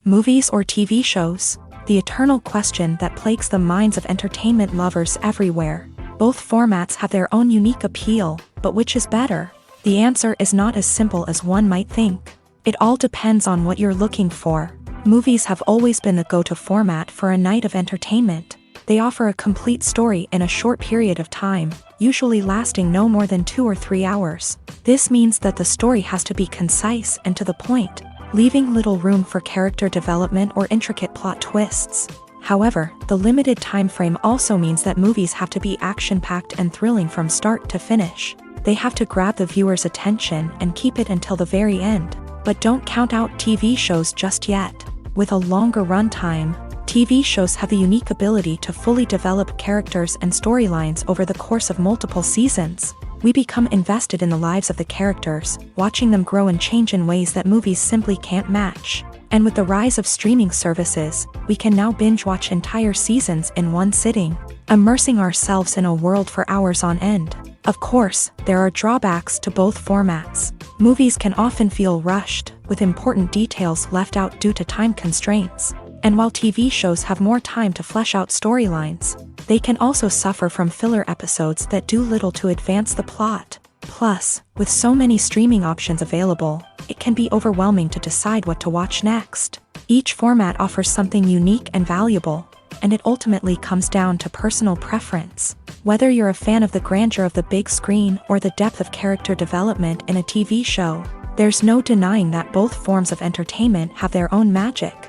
Movies or TV shows? The eternal question that plagues the minds of entertainment lovers everywhere. Both formats have their own unique appeal, but which is better? The answer is not as simple as one might think. It all depends on what you're looking for. Movies have always been the go-to format for a night of entertainment. They offer a complete story in a short period of time, usually lasting no more than 2 or 3 hours. This means that the story has to be concise and to the point, leaving little room for character development or intricate plot twists. However, the limited time frame also means that movies have to be action-packed and thrilling from start to finish. They have to grab the viewer's attention and keep it until the very end. But don't count out TV shows just yet. With a longer runtime, TV shows have the unique ability to fully develop characters and storylines over the course of multiple seasons. We become invested in the lives of the characters, watching them grow and change in ways that movies simply can't match. And with the rise of streaming services, we can now binge-watch entire seasons in one sitting, immersing ourselves in a world for hours on end. Of course, there are drawbacks to both formats. Movies can often feel rushed, with important details left out due to time constraints. And while TV shows have more time to flesh out storylines, they can also suffer from filler episodes that do little to advance the plot. Plus, with so many streaming options available, it can be overwhelming to decide what to watch next. Each format offers something unique and valuable, and it ultimately comes down to personal preference. Whether you're a fan of the grandeur of the big screen or the depth of character development in a TV show, there's no denying that both forms of entertainment have their own magic.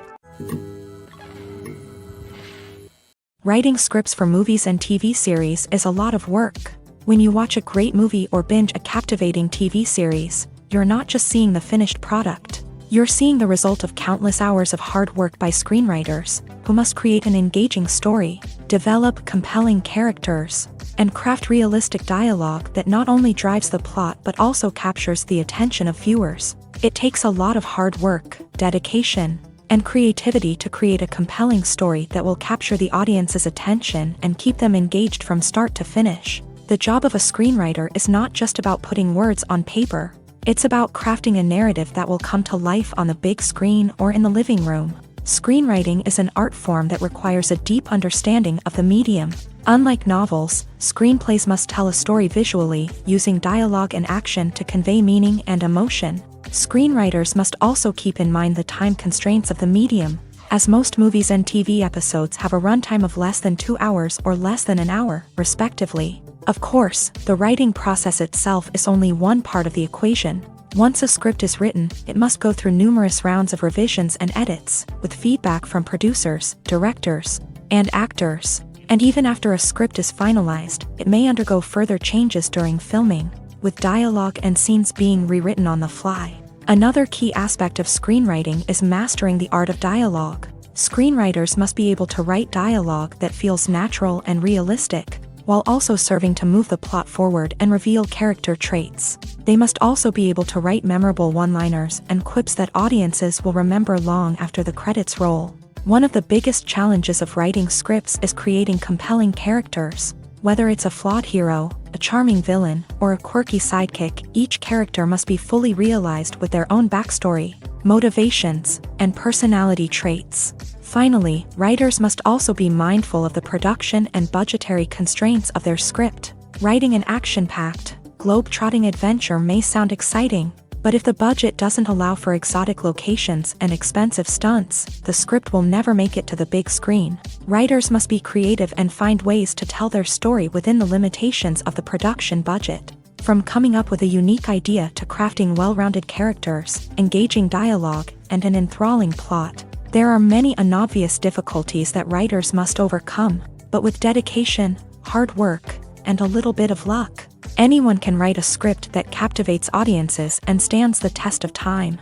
Writing scripts for movies and TV series is a lot of work. When you watch a great movie or binge a captivating TV series, you're not just seeing the finished product. You're seeing the result of countless hours of hard work by screenwriters, who must create an engaging story, develop compelling characters, and craft realistic dialogue that not only drives the plot but also captures the attention of viewers. It takes a lot of hard work, dedication, and creativity to create a compelling story that will capture the audience's attention and keep them engaged from start to finish. The job of a screenwriter is not just about putting words on paper. It's about crafting a narrative that will come to life on the big screen or in the living room. Screenwriting is an art form that requires a deep understanding of the medium. Unlike novels, screenplays must tell a story visually, using dialogue and action to convey meaning and emotion. Screenwriters must also keep in mind the time constraints of the medium, as most movies and TV episodes have a runtime of less than 2 hours or less than an hour, respectively. Of course, the writing process itself is only one part of the equation. Once a script is written, it must go through numerous rounds of revisions and edits, with feedback from producers, directors, and actors. And even after a script is finalized, it may undergo further changes during filming, with dialogue and scenes being rewritten on the fly. Another key aspect of screenwriting is mastering the art of dialogue. Screenwriters must be able to write dialogue that feels natural and realistic, while also serving to move the plot forward and reveal character traits. They must also be able to write memorable one-liners and quips that audiences will remember long after the credits roll. One of the biggest challenges of writing scripts is creating compelling characters. Whether it's a flawed hero, a charming villain, or a quirky sidekick, each character must be fully realized with their own backstory, motivations, and personality traits. Finally, writers must also be mindful of the production and budgetary constraints of their script. Writing an action-packed, globe-trotting adventure may sound exciting, but if the budget doesn't allow for exotic locations and expensive stunts, the script will never make it to the big screen. Writers must be creative and find ways to tell their story within the limitations of the production budget. From coming up with a unique idea to crafting well-rounded characters, engaging dialogue, and an enthralling plot, there are many unobvious difficulties that writers must overcome, but with dedication, hard work, and a little bit of luck, anyone can write a script that captivates audiences and stands the test of time.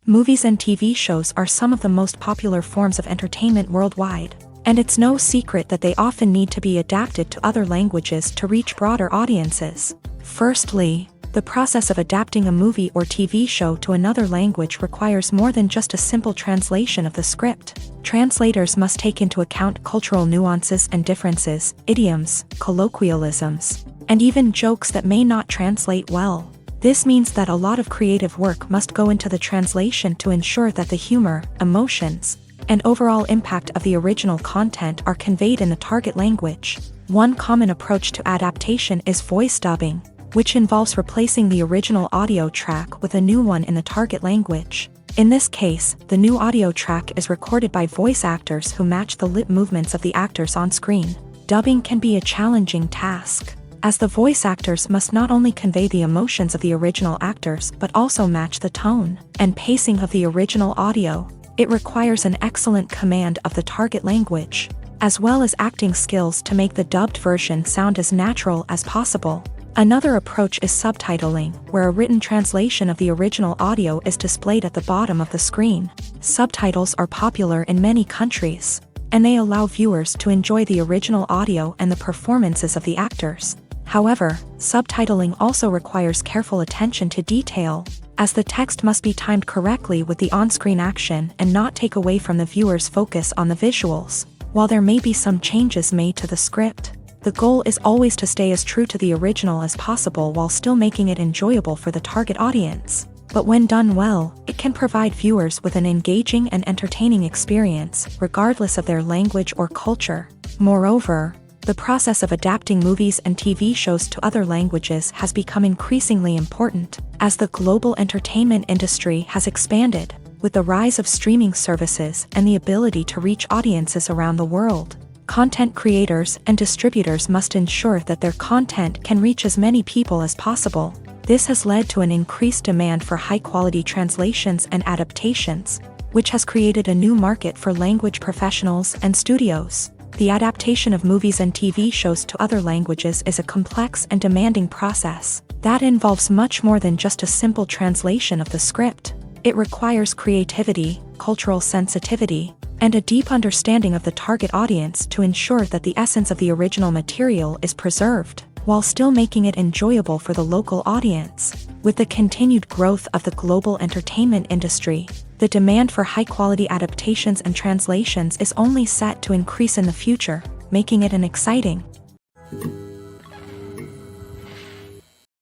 Movies and TV shows are some of the most popular forms of entertainment worldwide, and it's no secret that they often need to be adapted to other languages to reach broader audiences. Firstly, the process of adapting a movie or TV show to another language requires more than just a simple translation of the script. Translators must take into account cultural nuances and differences, idioms, colloquialisms, and even jokes that may not translate well. This means that a lot of creative work must go into the translation to ensure that the humor, emotions, and overall impact of the original content are conveyed in the target language. One common approach to adaptation is voice dubbing, which involves replacing the original audio track with a new one in the target language. In this case, the new audio track is recorded by voice actors who match the lip movements of the actors on screen. Dubbing can be a challenging task, as the voice actors must not only convey the emotions of the original actors but also match the tone and pacing of the original audio. It requires an excellent command of the target language, as well as acting skills to make the dubbed version sound as natural as possible. Another approach is subtitling, where a written translation of the original audio is displayed at the bottom of the screen. Subtitles are popular in many countries, and they allow viewers to enjoy the original audio and the performances of the actors. However, subtitling also requires careful attention to detail, as the text must be timed correctly with the on-screen action and not take away from the viewer's focus on the visuals. While there may be some changes made to the script, the goal is always to stay as true to the original as possible while still making it enjoyable for the target audience. But when done well, it can provide viewers with an engaging and entertaining experience, regardless of their language or culture. Moreover, the process of adapting movies and TV shows to other languages has become increasingly important, as the global entertainment industry has expanded, with the rise of streaming services and the ability to reach audiences around the world. Content creators and distributors must ensure that their content can reach as many people as possible. This has led to an increased demand for high-quality translations and adaptations, which has created a new market for language professionals and studios. The adaptation of movies and TV shows to other languages is a complex and demanding process that involves much more than just a simple translation of the script. It requires creativity, cultural sensitivity, and a deep understanding of the target audience to ensure that the essence of the original material is preserved, while still making it enjoyable for the local audience. With the continued growth of the global entertainment industry, the demand for high-quality adaptations and translations is only set to increase in the future, making it an exciting.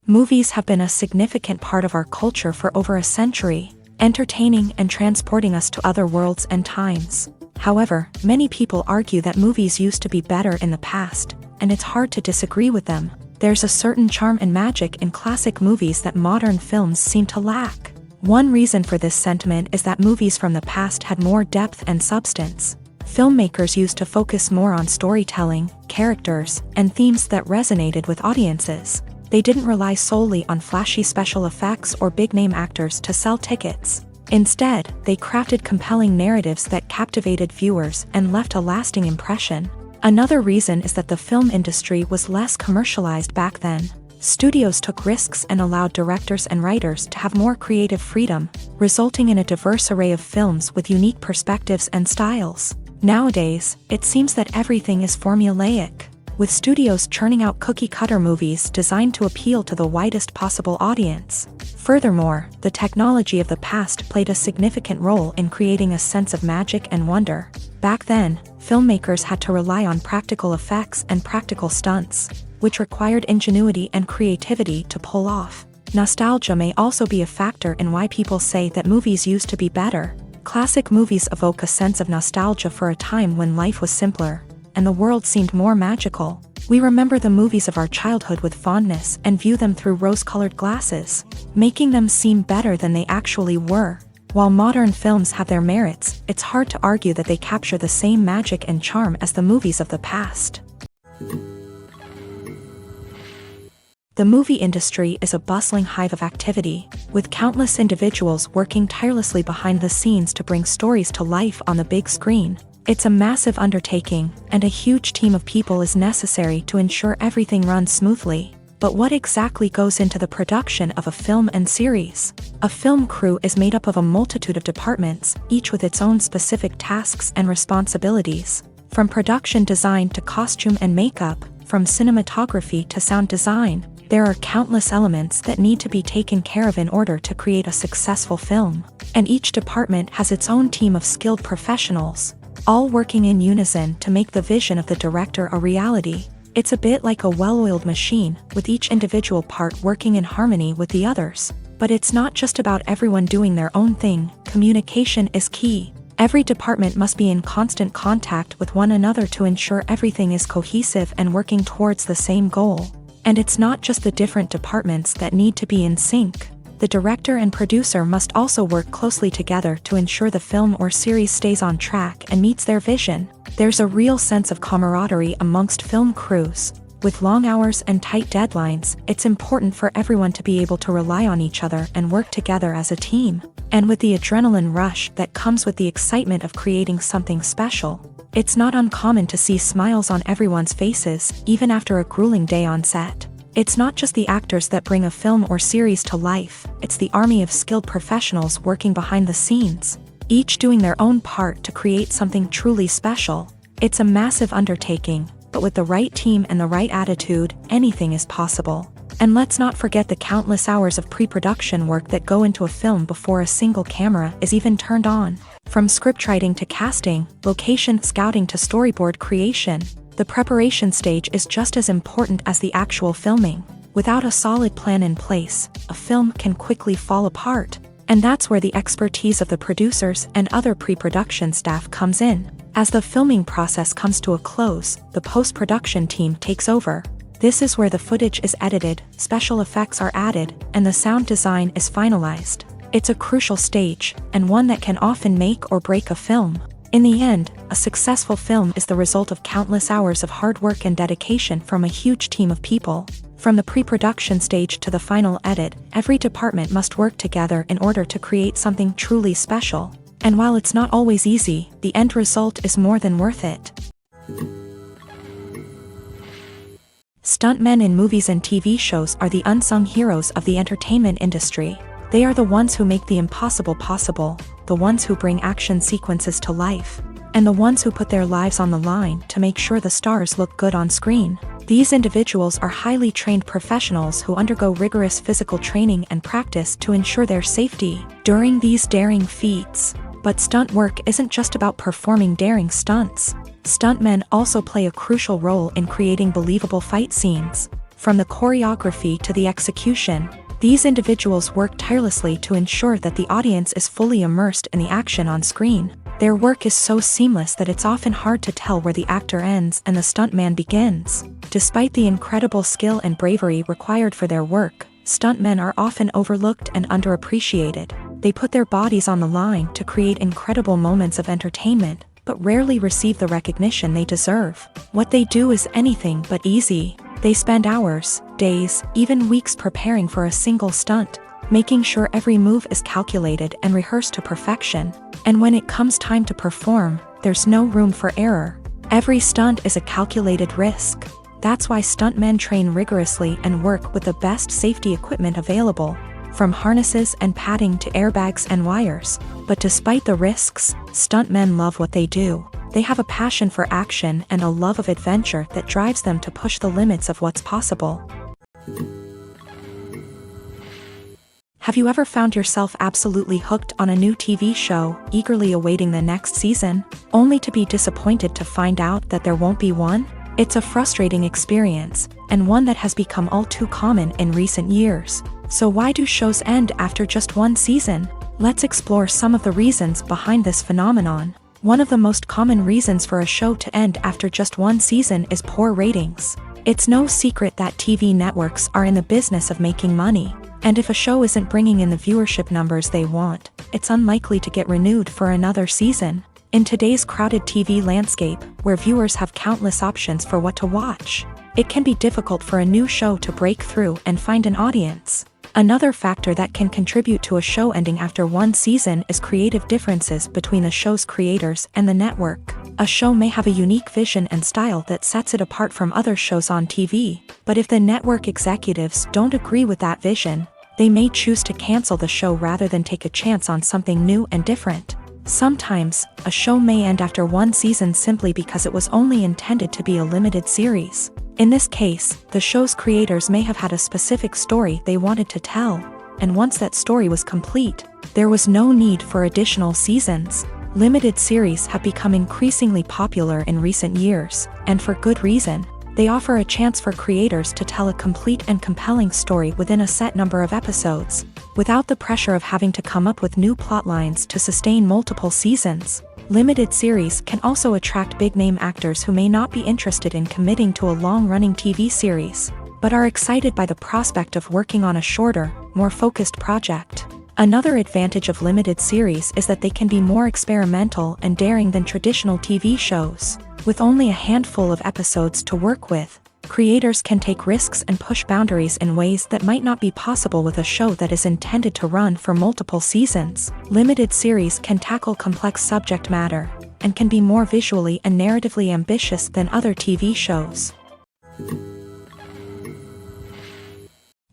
Movies have been a significant part of our culture for over a century, entertaining and transporting us to other worlds and times. However, many people argue that movies used to be better in the past, and it's hard to disagree with them. There's a certain charm and magic in classic movies that modern films seem to lack. One reason for this sentiment is that movies from the past had more depth and substance. Filmmakers used to focus more on storytelling, characters, and themes that resonated with audiences. They didn't rely solely on flashy special effects or big-name actors to sell tickets. Instead, they crafted compelling narratives that captivated viewers and left a lasting impression. Another reason is that the film industry was less commercialized back then. Studios took risks and allowed directors and writers to have more creative freedom, resulting in a diverse array of films with unique perspectives and styles. Nowadays, it seems that everything is formulaic, with studios churning out cookie-cutter movies designed to appeal to the widest possible audience. Furthermore, the technology of the past played a significant role in creating a sense of magic and wonder. Back then, filmmakers had to rely on practical effects and practical stunts, which required ingenuity and creativity to pull off. Nostalgia may also be a factor in why people say that movies used to be better. Classic movies evoke a sense of nostalgia for a time when life was simpler, and the world seemed more magical. We remember the movies of our childhood with fondness and view them through rose-colored glasses, making them seem better than they actually were. While modern films have their merits, it's hard to argue that they capture the same magic and charm as the movies of the past. The movie industry is a bustling hive of activity, with countless individuals working tirelessly behind the scenes to bring stories to life on the big screen. It's a massive undertaking, and a huge team of people is necessary to ensure everything runs smoothly. But what exactly goes into the production of a film and series? A film crew is made up of a multitude of departments, each with its own specific tasks and responsibilities. From production design to costume and makeup, from cinematography to sound design, there are countless elements that need to be taken care of in order to create a successful film. And each department has its own team of skilled professionals, all working in unison to make the vision of the director a reality. It's a bit like a well-oiled machine, with each individual part working in harmony with the others. But it's not just about everyone doing their own thing. Communication is key. Every department must be in constant contact with one another to ensure everything is cohesive and working towards the same goal. And it's not just the different departments that need to be in sync. The director and producer must also work closely together to ensure the film or series stays on track and meets their vision. There's a real sense of camaraderie amongst film crews. With long hours and tight deadlines, it's important for everyone to be able to rely on each other and work together as a team. And with the adrenaline rush that comes with the excitement of creating something special, it's not uncommon to see smiles on everyone's faces, even after a grueling day on set. It's not just the actors that bring a film or series to life, it's the army of skilled professionals working behind the scenes, each doing their own part to create something truly special. It's a massive undertaking, but with the right team and the right attitude, anything is possible. And let's not forget the countless hours of pre-production work that go into a film before a single camera is even turned on. From scriptwriting to casting, location scouting to storyboard creation, the preparation stage is just as important as the actual filming. Without a solid plan in place, a film can quickly fall apart. And that's where the expertise of the producers and other pre-production staff comes in. As the filming process comes to a close, the post-production team takes over. This is where the footage is edited, special effects are added, and the sound design is finalized. It's a crucial stage, and one that can often make or break a film. In the end, a successful film is the result of countless hours of hard work and dedication from a huge team of people. From the pre-production stage to the final edit, every department must work together in order to create something truly special. And while it's not always easy, the end result is more than worth it. Stuntmen in movies and TV shows are the unsung heroes of the entertainment industry. They are the ones who make the impossible possible, the ones who bring action sequences to life, and the ones who put their lives on the line to make sure the stars look good on screen. These individuals are highly trained professionals who undergo rigorous physical training and practice to ensure their safety during these daring feats. But stunt work isn't just about performing daring stunts. Stuntmen also play a crucial role in creating believable fight scenes. From the choreography to the execution, these individuals work tirelessly to ensure that the audience is fully immersed in the action on screen. Their work is so seamless that it's often hard to tell where the actor ends and the stuntman begins. Despite the incredible skill and bravery required for their work, stuntmen are often overlooked and underappreciated. They put their bodies on the line to create incredible moments of entertainment, but rarely receive the recognition they deserve. What they do is anything but easy. They spend hours, days, even weeks preparing for a single stunt, making sure every move is calculated and rehearsed to perfection. And when it comes time to perform, there's no room for error. Every stunt is a calculated risk. That's why stuntmen train rigorously and work with the best safety equipment available, from harnesses and padding to airbags and wires. But despite the risks, stuntmen love what they do. They have a passion for action and a love of adventure that drives them to push the limits of what's possible. Have you ever found yourself absolutely hooked on a new TV show, eagerly awaiting the next season, only to be disappointed to find out that there won't be one? It's a frustrating experience, and one that has become all too common in recent years. So why do shows end after just one season? Let's explore some of the reasons behind this phenomenon. One of the most common reasons for a show to end after just one season is poor ratings. It's no secret that TV networks are in the business of making money, and if a show isn't bringing in the viewership numbers they want, it's unlikely to get renewed for another season. In today's crowded TV landscape, where viewers have countless options for what to watch, it can be difficult for a new show to break through and find an audience. Another factor that can contribute to a show ending after one season is creative differences between the show's creators and the network. A show may have a unique vision and style that sets it apart from other shows on TV, but if the network executives don't agree with that vision, they may choose to cancel the show rather than take a chance on something new and different. Sometimes, a show may end after one season simply because it was only intended to be a limited series. In this case, the show's creators may have had a specific story they wanted to tell, and once that story was complete, there was no need for additional seasons. Limited series have become increasingly popular in recent years, and for good reason. They offer a chance for creators to tell a complete and compelling story within a set number of episodes, without the pressure of having to come up with new plot lines to sustain multiple seasons. Limited series can also attract big-name actors who may not be interested in committing to a long-running TV series, but are excited by the prospect of working on a shorter, more focused project. Another advantage of limited series is that they can be more experimental and daring than traditional TV shows. With only a handful of episodes to work with, creators can take risks and push boundaries in ways that might not be possible with a show that is intended to run for multiple seasons. Limited series can tackle complex subject matter, and can be more visually and narratively ambitious than other TV shows.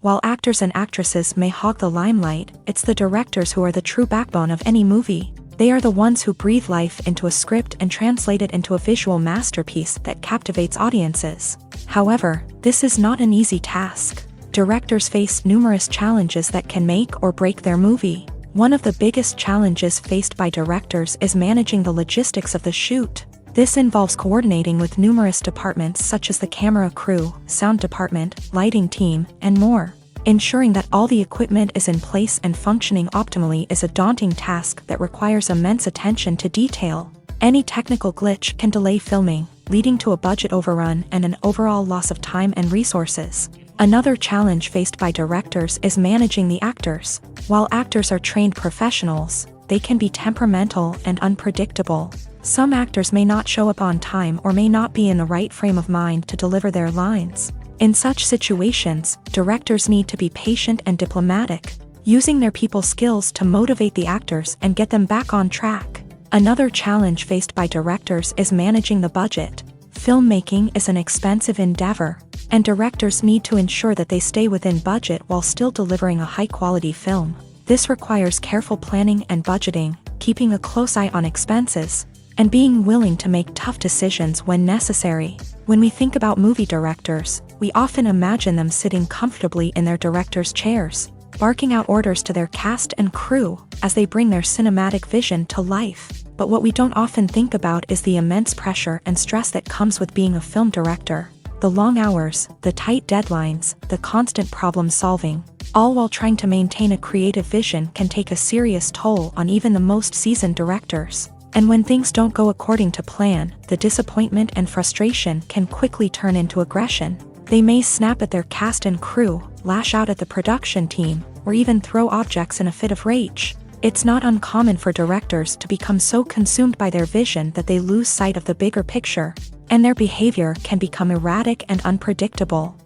While actors and actresses may hog the limelight, it's the directors who are the true backbone of any movie. They are the ones who breathe life into a script and translate it into a visual masterpiece that captivates audiences. However, this is not an easy task. Directors face numerous challenges that can make or break their movie. One of the biggest challenges faced by directors is managing the logistics of the shoot. This involves coordinating with numerous departments such as the camera crew, sound department, lighting team, and more. Ensuring that all the equipment is in place and functioning optimally is a daunting task that requires immense attention to detail. Any technical glitch can delay filming, leading to a budget overrun and an overall loss of time and resources. Another challenge faced by directors is managing the actors. While actors are trained professionals, they can be temperamental and unpredictable. Some actors may not show up on time or may not be in the right frame of mind to deliver their lines. In such situations, directors need to be patient and diplomatic, using their people skills to motivate the actors and get them back on track. Another challenge faced by directors is managing the budget. Filmmaking is an expensive endeavor, and directors need to ensure that they stay within budget while still delivering a high-quality film. This requires careful planning and budgeting, keeping a close eye on expenses, and being willing to make tough decisions when necessary. When we think about movie directors, we often imagine them sitting comfortably in their director's chairs, barking out orders to their cast and crew as they bring their cinematic vision to life. But what we don't often think about is the immense pressure and stress that comes with being a film director. The long hours, the tight deadlines, the constant problem solving, all while trying to maintain a creative vision can take a serious toll on even the most seasoned directors. And when things don't go according to plan, the disappointment and frustration can quickly turn into aggression. They may snap at their cast and crew, lash out at the production team, or even throw objects in a fit of rage. It's not uncommon for directors to become so consumed by their vision that they lose sight of the bigger picture, and their behavior can become erratic and unpredictable.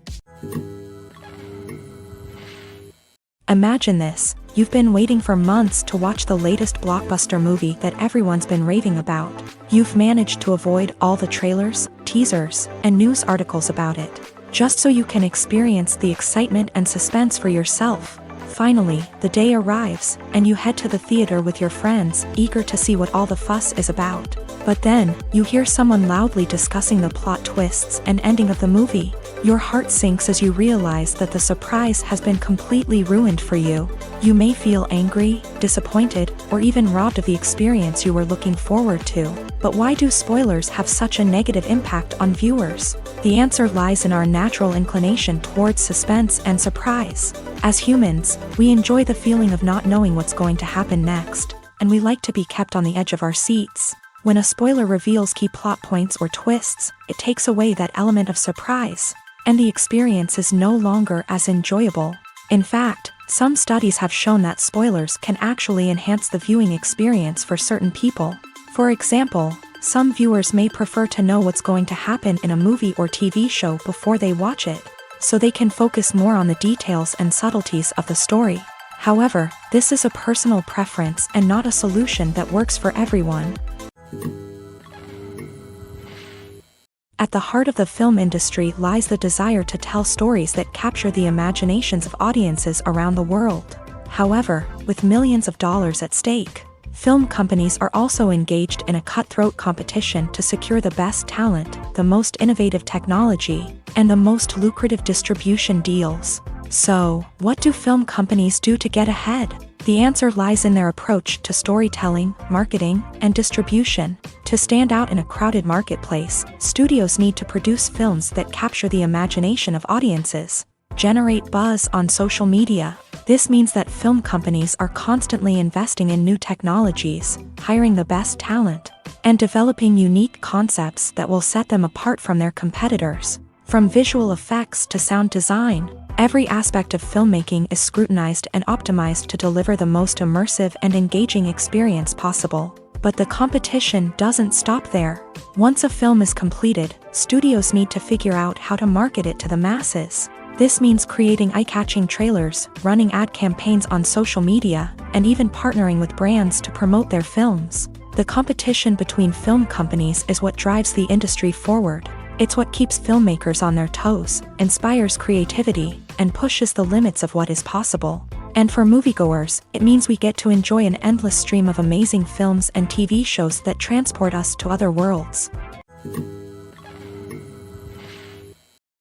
Imagine this. You've been waiting for months to watch the latest blockbuster movie that everyone's been raving about. You've managed to avoid all the trailers, teasers, and news articles about it, just so you can experience the excitement and suspense for yourself. Finally, the day arrives, and you head to the theater with your friends, eager to see what all the fuss is about. But then, you hear someone loudly discussing the plot twists and ending of the movie. Your heart sinks as you realize that the surprise has been completely ruined for you. You may feel angry, disappointed, or even robbed of the experience you were looking forward to. But why do spoilers have such a negative impact on viewers? The answer lies in our natural inclination towards suspense and surprise. As humans, we enjoy the feeling of not knowing what's going to happen next, and we like to be kept on the edge of our seats. When a spoiler reveals key plot points or twists, it takes away that element of surprise, and the experience is no longer as enjoyable. In fact, some studies have shown that spoilers can actually enhance the viewing experience for certain people. For example, some viewers may prefer to know what's going to happen in a movie or TV show before they watch it, so they can focus more on the details and subtleties of the story. However, this is a personal preference and not a solution that works for everyone. At the heart of the film industry lies the desire to tell stories that capture the imaginations of audiences around the world. However, with millions of dollars at stake, film companies are also engaged in a cutthroat competition to secure the best talent, the most innovative technology, and the most lucrative distribution deals. So, what do film companies do to get ahead? The answer lies in their approach to storytelling, marketing, and distribution. To stand out in a crowded marketplace, studios need to produce films that capture the imagination of audiences, generate buzz on social media. This means that film companies are constantly investing in new technologies, hiring the best talent, and developing unique concepts that will set them apart from their competitors. From visual effects to sound design, every aspect of filmmaking is scrutinized and optimized to deliver the most immersive and engaging experience possible. But the competition doesn't stop there. Once a film is completed, studios need to figure out how to market it to the masses. This means creating eye-catching trailers, running ad campaigns on social media, and even partnering with brands to promote their films. The competition between film companies is what drives the industry forward. It's what keeps filmmakers on their toes, inspires creativity, and pushes the limits of what is possible. And for moviegoers, it means we get to enjoy an endless stream of amazing films and TV shows that transport us to other worlds.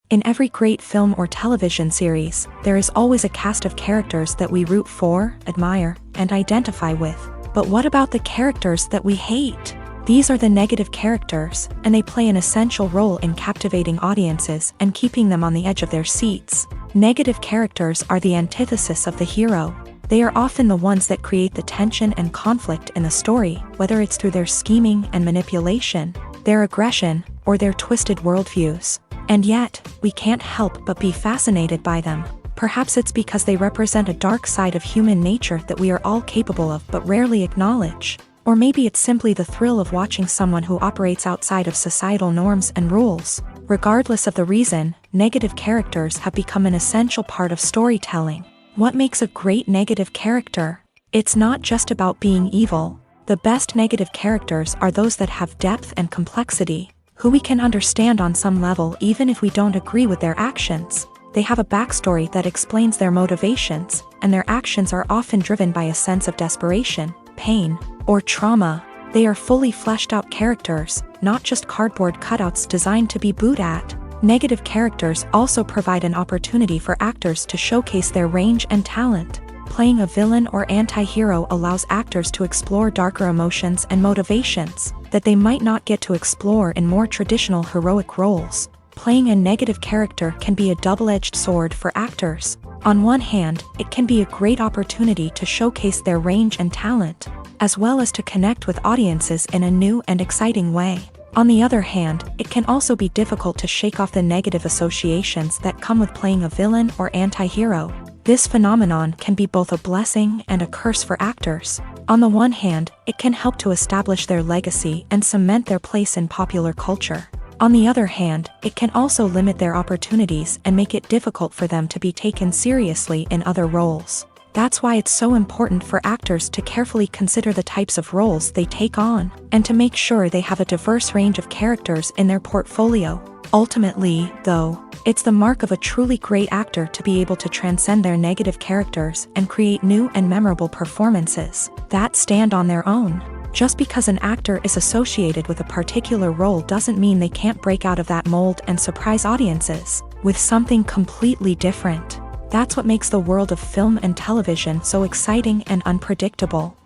In every great film or television series, there is always a cast of characters that we root for, admire, and identify with. But what about the characters that we hate? These are the negative characters, and they play an essential role in captivating audiences and keeping them on the edge of their seats. Negative characters are the antithesis of the hero. They are often the ones that create the tension and conflict in the story, whether it's through their scheming and manipulation, their aggression, or their twisted worldviews. And yet, we can't help but be fascinated by them. Perhaps it's because they represent a dark side of human nature that we are all capable of but rarely acknowledge. Or maybe it's simply the thrill of watching someone who operates outside of societal norms and rules. Regardless of the reason, negative characters have become an essential part of storytelling. What makes a great negative character? It's not just about being evil. The best negative characters are those that have depth and complexity, who we can understand on some level even if we don't agree with their actions. They have a backstory that explains their motivations, and their actions are often driven by a sense of desperation, pain, or trauma. They are fully fleshed out characters, not just cardboard cutouts designed to be booed at. Negative characters also provide an opportunity for actors to showcase their range and talent. Playing a villain or anti-hero allows actors to explore darker emotions and motivations that they might not get to explore in more traditional heroic roles. Playing a negative character can be a double-edged sword for actors. On one hand, it can be a great opportunity to showcase their range and talent, as well as to connect with audiences in a new and exciting way. On the other hand, it can also be difficult to shake off the negative associations that come with playing a villain or anti-hero. This phenomenon can be both a blessing and a curse for actors. On the one hand, it can help to establish their legacy and cement their place in popular culture. On the other hand, it can also limit their opportunities and make it difficult for them to be taken seriously in other roles. That's why it's so important for actors to carefully consider the types of roles they take on, and to make sure they have a diverse range of characters in their portfolio. Ultimately, though, it's the mark of a truly great actor to be able to transcend their negative characters and create new and memorable performances that stand on their own. Just because an actor is associated with a particular role doesn't mean they can't break out of that mold and surprise audiences with something completely different. That's what makes the world of film and television so exciting and unpredictable.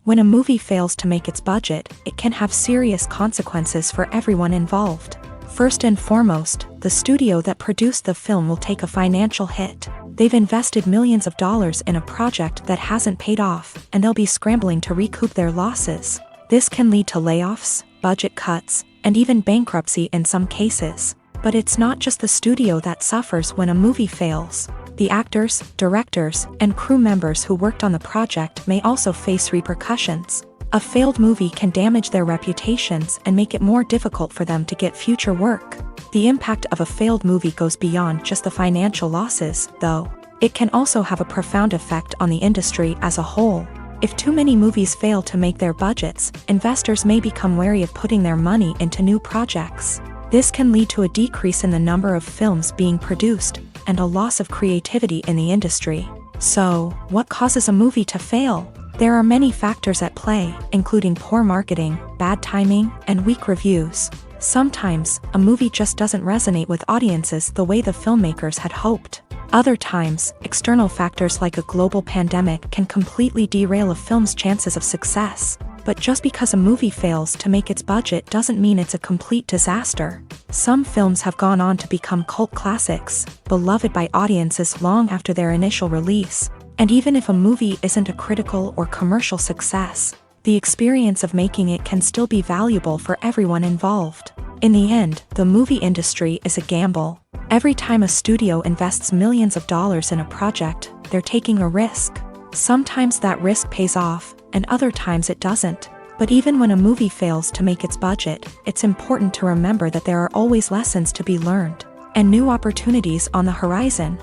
When a movie fails to make its budget, it can have serious consequences for everyone involved. First and foremost, the studio that produced the film will take a financial hit. They've invested millions of dollars in a project that hasn't paid off, and they'll be scrambling to recoup their losses. This can lead to layoffs, budget cuts, and even bankruptcy in some cases. But it's not just the studio that suffers when a movie fails. The actors, directors, and crew members who worked on the project may also face repercussions. A failed movie can damage their reputations and make it more difficult for them to get future work. The impact of a failed movie goes beyond just the financial losses, though. It can also have a profound effect on the industry as a whole. If too many movies fail to make their budgets, investors may become wary of putting their money into new projects. This can lead to a decrease in the number of films being produced, and a loss of creativity in the industry. So, what causes a movie to fail? There are many factors at play, including poor marketing, bad timing, and weak reviews. Sometimes, a movie just doesn't resonate with audiences the way the filmmakers had hoped. Other times, external factors like a global pandemic can completely derail a film's chances of success. But just because a movie fails to make its budget doesn't mean it's a complete disaster. Some films have gone on to become cult classics, beloved by audiences long after their initial release. And even if a movie isn't a critical or commercial success, the experience of making it can still be valuable for everyone involved. In the end, the movie industry is a gamble. Every time a studio invests millions of dollars in a project, they're taking a risk. Sometimes that risk pays off, and other times it doesn't. But even when a movie fails to make its budget, it's important to remember that there are always lessons to be learned, and new opportunities on the horizon.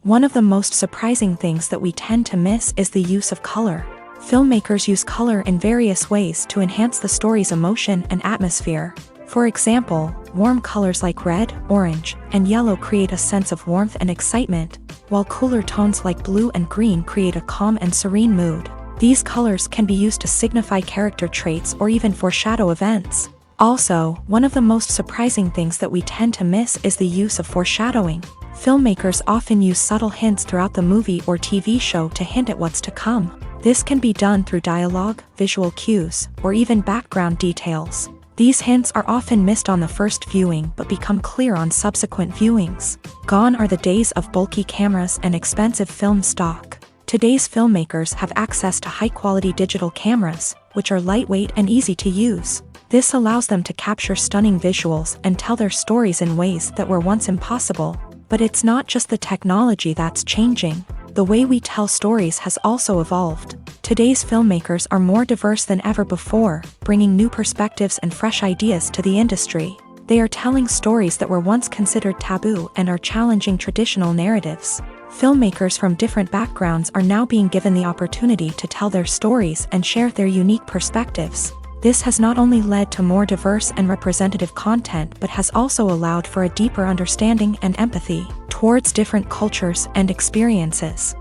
One of the most surprising things that we tend to miss is the use of color. Filmmakers use color in various ways to enhance the story's emotion and atmosphere. For example, warm colors like red, orange, and yellow create a sense of warmth and excitement, while cooler tones like blue and green create a calm and serene mood. These colors can be used to signify character traits or even foreshadow events. Also, one of the most surprising things that we tend to miss is the use of foreshadowing. Filmmakers often use subtle hints throughout the movie or TV show to hint at what's to come. This can be done through dialogue, visual cues, or even background details. These hints are often missed on the first viewing but become clear on subsequent viewings. Gone are the days of bulky cameras and expensive film stock. Today's filmmakers have access to high-quality digital cameras, which are lightweight and easy to use. This allows them to capture stunning visuals and tell their stories in ways that were once impossible. But it's not just the technology that's changing. The way we tell stories has also evolved. Today's filmmakers are more diverse than ever before, bringing new perspectives and fresh ideas to the industry. They are telling stories that were once considered taboo and are challenging traditional narratives. Filmmakers from different backgrounds are now being given the opportunity to tell their stories and share their unique perspectives. This has not only led to more diverse and representative content but has also allowed for a deeper understanding and empathy towards different cultures and experiences.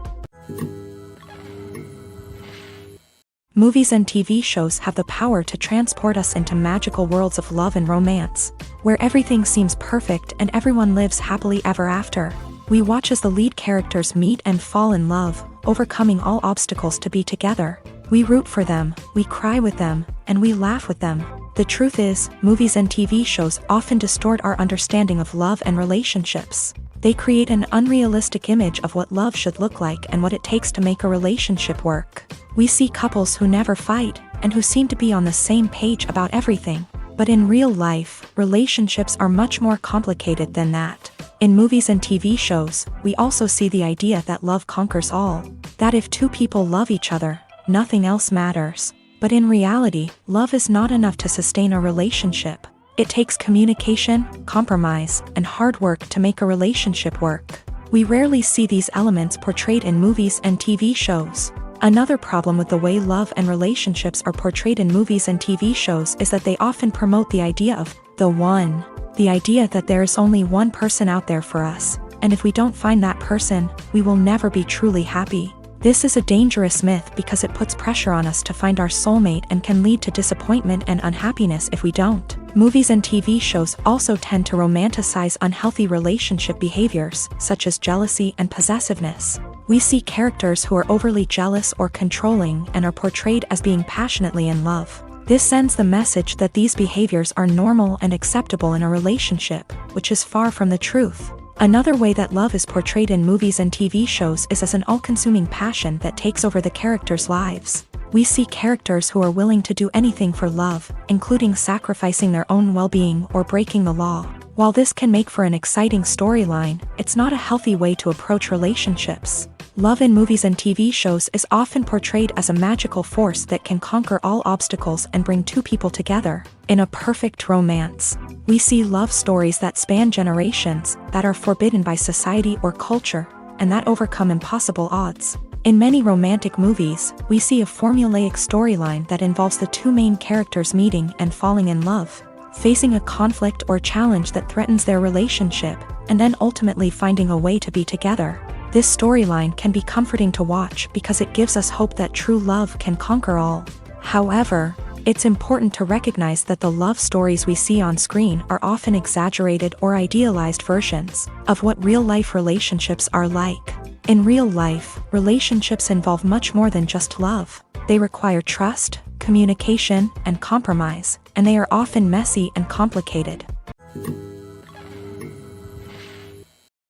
Movies and TV shows have the power to transport us into magical worlds of love and romance, where everything seems perfect and everyone lives happily ever after. We watch as the lead characters meet and fall in love, overcoming all obstacles to be together. We root for them, we cry with them, and we laugh with them. The truth is, movies and TV shows often distort our understanding of love and relationships. They create an unrealistic image of what love should look like and what it takes to make a relationship work. We see couples who never fight, and who seem to be on the same page about everything. But in real life, relationships are much more complicated than that. In movies and TV shows, we also see the idea that love conquers all. That if two people love each other, nothing else matters. But in reality, love is not enough to sustain a relationship. It takes communication, compromise, and hard work to make a relationship work. We rarely see these elements portrayed in movies and TV shows. Another problem with the way love and relationships are portrayed in movies and TV shows is that they often promote the idea of the one. The idea that there is only one person out there for us, and if we don't find that person, we will never be truly happy. This is a dangerous myth because it puts pressure on us to find our soulmate and can lead to disappointment and unhappiness if we don't. Movies and TV shows also tend to romanticize unhealthy relationship behaviors, such as jealousy and possessiveness. We see characters who are overly jealous or controlling and are portrayed as being passionately in love. This sends the message that these behaviors are normal and acceptable in a relationship, which is far from the truth. Another way that love is portrayed in movies and TV shows is as an all-consuming passion that takes over the characters' lives. We see characters who are willing to do anything for love, including sacrificing their own well-being or breaking the law. While this can make for an exciting storyline, it's not a healthy way to approach relationships. Love in movies and TV shows is often portrayed as a magical force that can conquer all obstacles and bring two people together in a perfect romance. We see love stories that span generations, that are forbidden by society or culture, and that overcome impossible odds. In many romantic movies, we see a formulaic storyline that involves the two main characters meeting and falling in love, facing a conflict or challenge that threatens their relationship, and then ultimately finding a way to be together. This storyline can be comforting to watch because it gives us hope that true love can conquer all. However, it's important to recognize that the love stories we see on screen are often exaggerated or idealized versions of what real-life relationships are like. In real life, relationships involve much more than just love. They require trust, communication, and compromise, and they are often messy and complicated.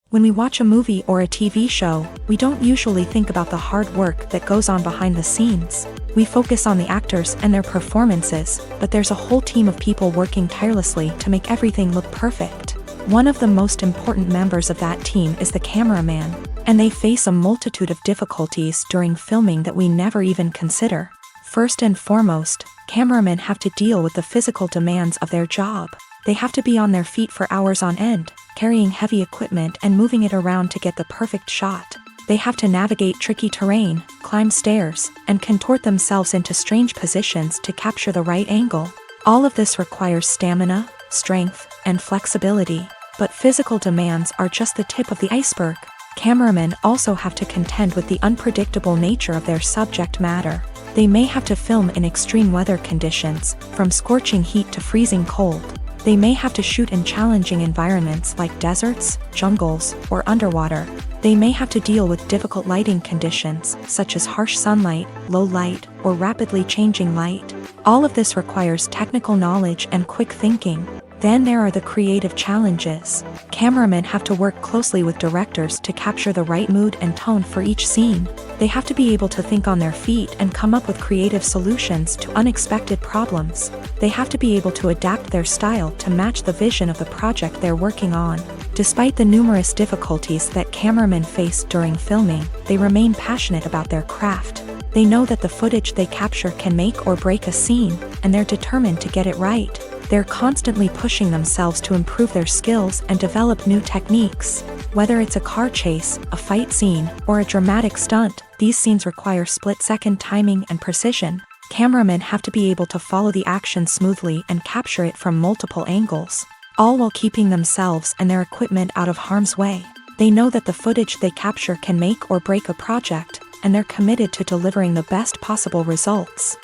When we watch a movie or a TV show, we don't usually think about the hard work that goes on behind the scenes. We focus on the actors and their performances, but there's a whole team of people working tirelessly to make everything look perfect. One of the most important members of that team is the cameraman, and they face a multitude of difficulties during filming that we never even consider. First and foremost, cameramen have to deal with the physical demands of their job. They have to be on their feet for hours on end, carrying heavy equipment and moving it around to get the perfect shot. They have to navigate tricky terrain, climb stairs, and contort themselves into strange positions to capture the right angle. All of this requires stamina, strength, and flexibility. But physical demands are just the tip of the iceberg. Cameramen also have to contend with the unpredictable nature of their subject matter. They may have to film in extreme weather conditions, from scorching heat to freezing cold. They may have to shoot in challenging environments like deserts, jungles, or underwater. They may have to deal with difficult lighting conditions, such as harsh sunlight, low light, or rapidly changing light. All of this requires technical knowledge and quick thinking. Then there are the creative challenges. Cameramen have to work closely with directors to capture the right mood and tone for each scene. They have to be able to think on their feet and come up with creative solutions to unexpected problems. They have to be able to adapt their style to match the vision of the project they're working on. Despite the numerous difficulties that cameramen face during filming, they remain passionate about their craft. They know that the footage they capture can make or break a scene, and they're determined to get it right. They're constantly pushing themselves to improve their skills and develop new techniques. Whether it's a car chase, a fight scene, or a dramatic stunt, these scenes require split-second timing and precision. Cameramen have to be able to follow the action smoothly and capture it from multiple angles, all while keeping themselves and their equipment out of harm's way. They know that the footage they capture can make or break a project, and they're committed to delivering the best possible results.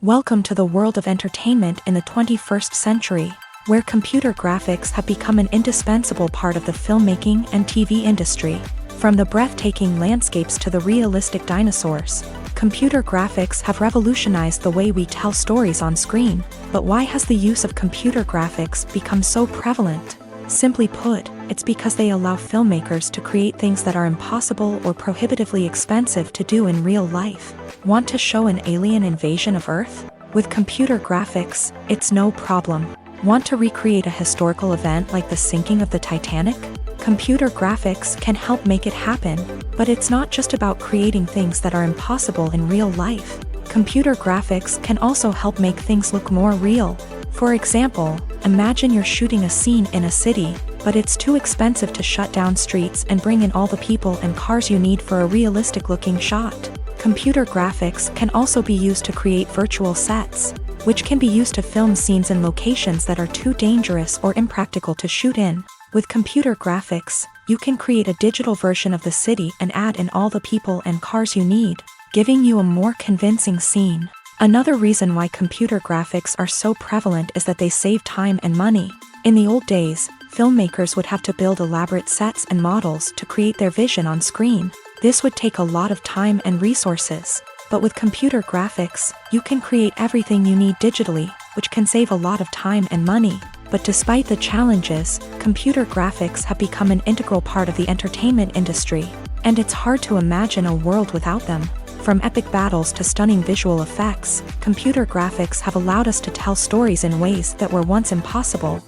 Welcome to the world of entertainment in the 21st century, where computer graphics have become an indispensable part of the filmmaking and TV industry. From the breathtaking landscapes to the realistic dinosaurs, computer graphics have revolutionized the way we tell stories on screen. But why has the use of computer graphics become so prevalent? Simply put, it's because they allow filmmakers to create things that are impossible or prohibitively expensive to do in real life. Want to show an alien invasion of Earth? With computer graphics, it's no problem. Want to recreate a historical event like the sinking of the Titanic? Computer graphics can help make it happen. But it's not just about creating things that are impossible in real life. Computer graphics can also help make things look more real. For example, imagine you're shooting a scene in a city, but it's too expensive to shut down streets and bring in all the people and cars you need for a realistic-looking shot. Computer graphics can also be used to create virtual sets, which can be used to film scenes in locations that are too dangerous or impractical to shoot in. With computer graphics, you can create a digital version of the city and add in all the people and cars you need, giving you a more convincing scene. Another reason why computer graphics are so prevalent is that they save time and money. In the old days, filmmakers would have to build elaborate sets and models to create their vision on screen. This would take a lot of time and resources. But with computer graphics, you can create everything you need digitally, which can save a lot of time and money. But despite the challenges, computer graphics have become an integral part of the entertainment industry, and it's hard to imagine a world without them. From epic battles to stunning visual effects, computer graphics have allowed us to tell stories in ways that were once impossible.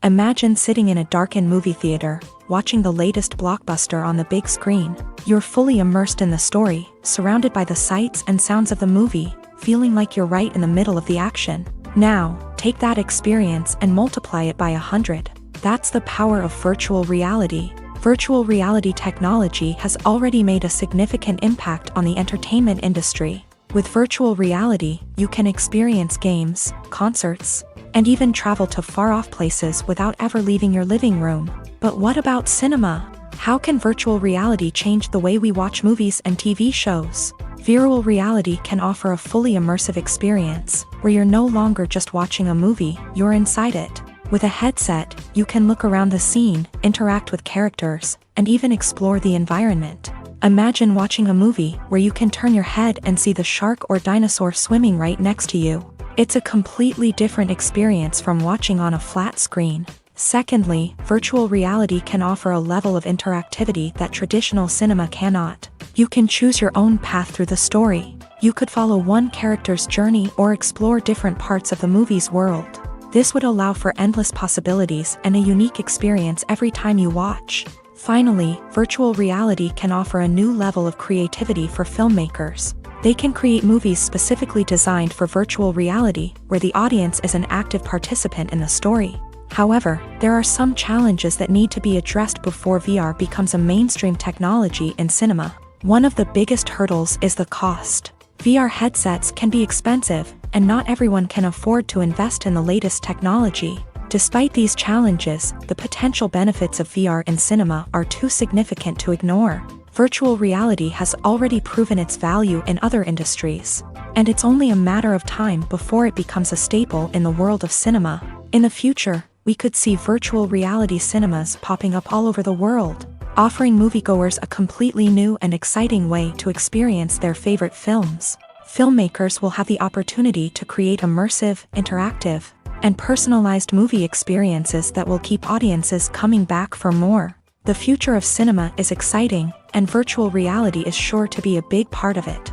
Imagine sitting in a darkened movie theater, watching the latest blockbuster on the big screen. You're fully immersed in the story, surrounded by the sights and sounds of the movie, feeling like you're right in the middle of the action. Now, take that experience and multiply it by 100. That's the power of virtual reality. Virtual reality technology has already made a significant impact on the entertainment industry. With virtual reality, you can experience games, concerts, and even travel to far-off places without ever leaving your living room. But what about cinema? How can virtual reality change the way we watch movies and TV shows? Virtual reality can offer a fully immersive experience, where you're no longer just watching a movie, you're inside it. With a headset, you can look around the scene, interact with characters, and even explore the environment. Imagine watching a movie where you can turn your head and see the shark or dinosaur swimming right next to you. It's a completely different experience from watching on a flat screen. Secondly, virtual reality can offer a level of interactivity that traditional cinema cannot. You can choose your own path through the story. You could follow one character's journey or explore different parts of the movie's world. This would allow for endless possibilities and a unique experience every time you watch. Finally, virtual reality can offer a new level of creativity for filmmakers. They can create movies specifically designed for virtual reality, where the audience is an active participant in the story. However, there are some challenges that need to be addressed before VR becomes a mainstream technology in cinema. One of the biggest hurdles is the cost. VR headsets can be expensive, and not everyone can afford to invest in the latest technology. Despite these challenges, the potential benefits of VR in cinema are too significant to ignore. Virtual reality has already proven its value in other industries, and it's only a matter of time before it becomes a staple in the world of cinema. In the future, we could see virtual reality cinemas popping up all over the world, offering moviegoers a completely new and exciting way to experience their favorite films. Filmmakers will have the opportunity to create immersive, interactive, and personalized movie experiences that will keep audiences coming back for more. The future of cinema is exciting, and virtual reality is sure to be a big part of it.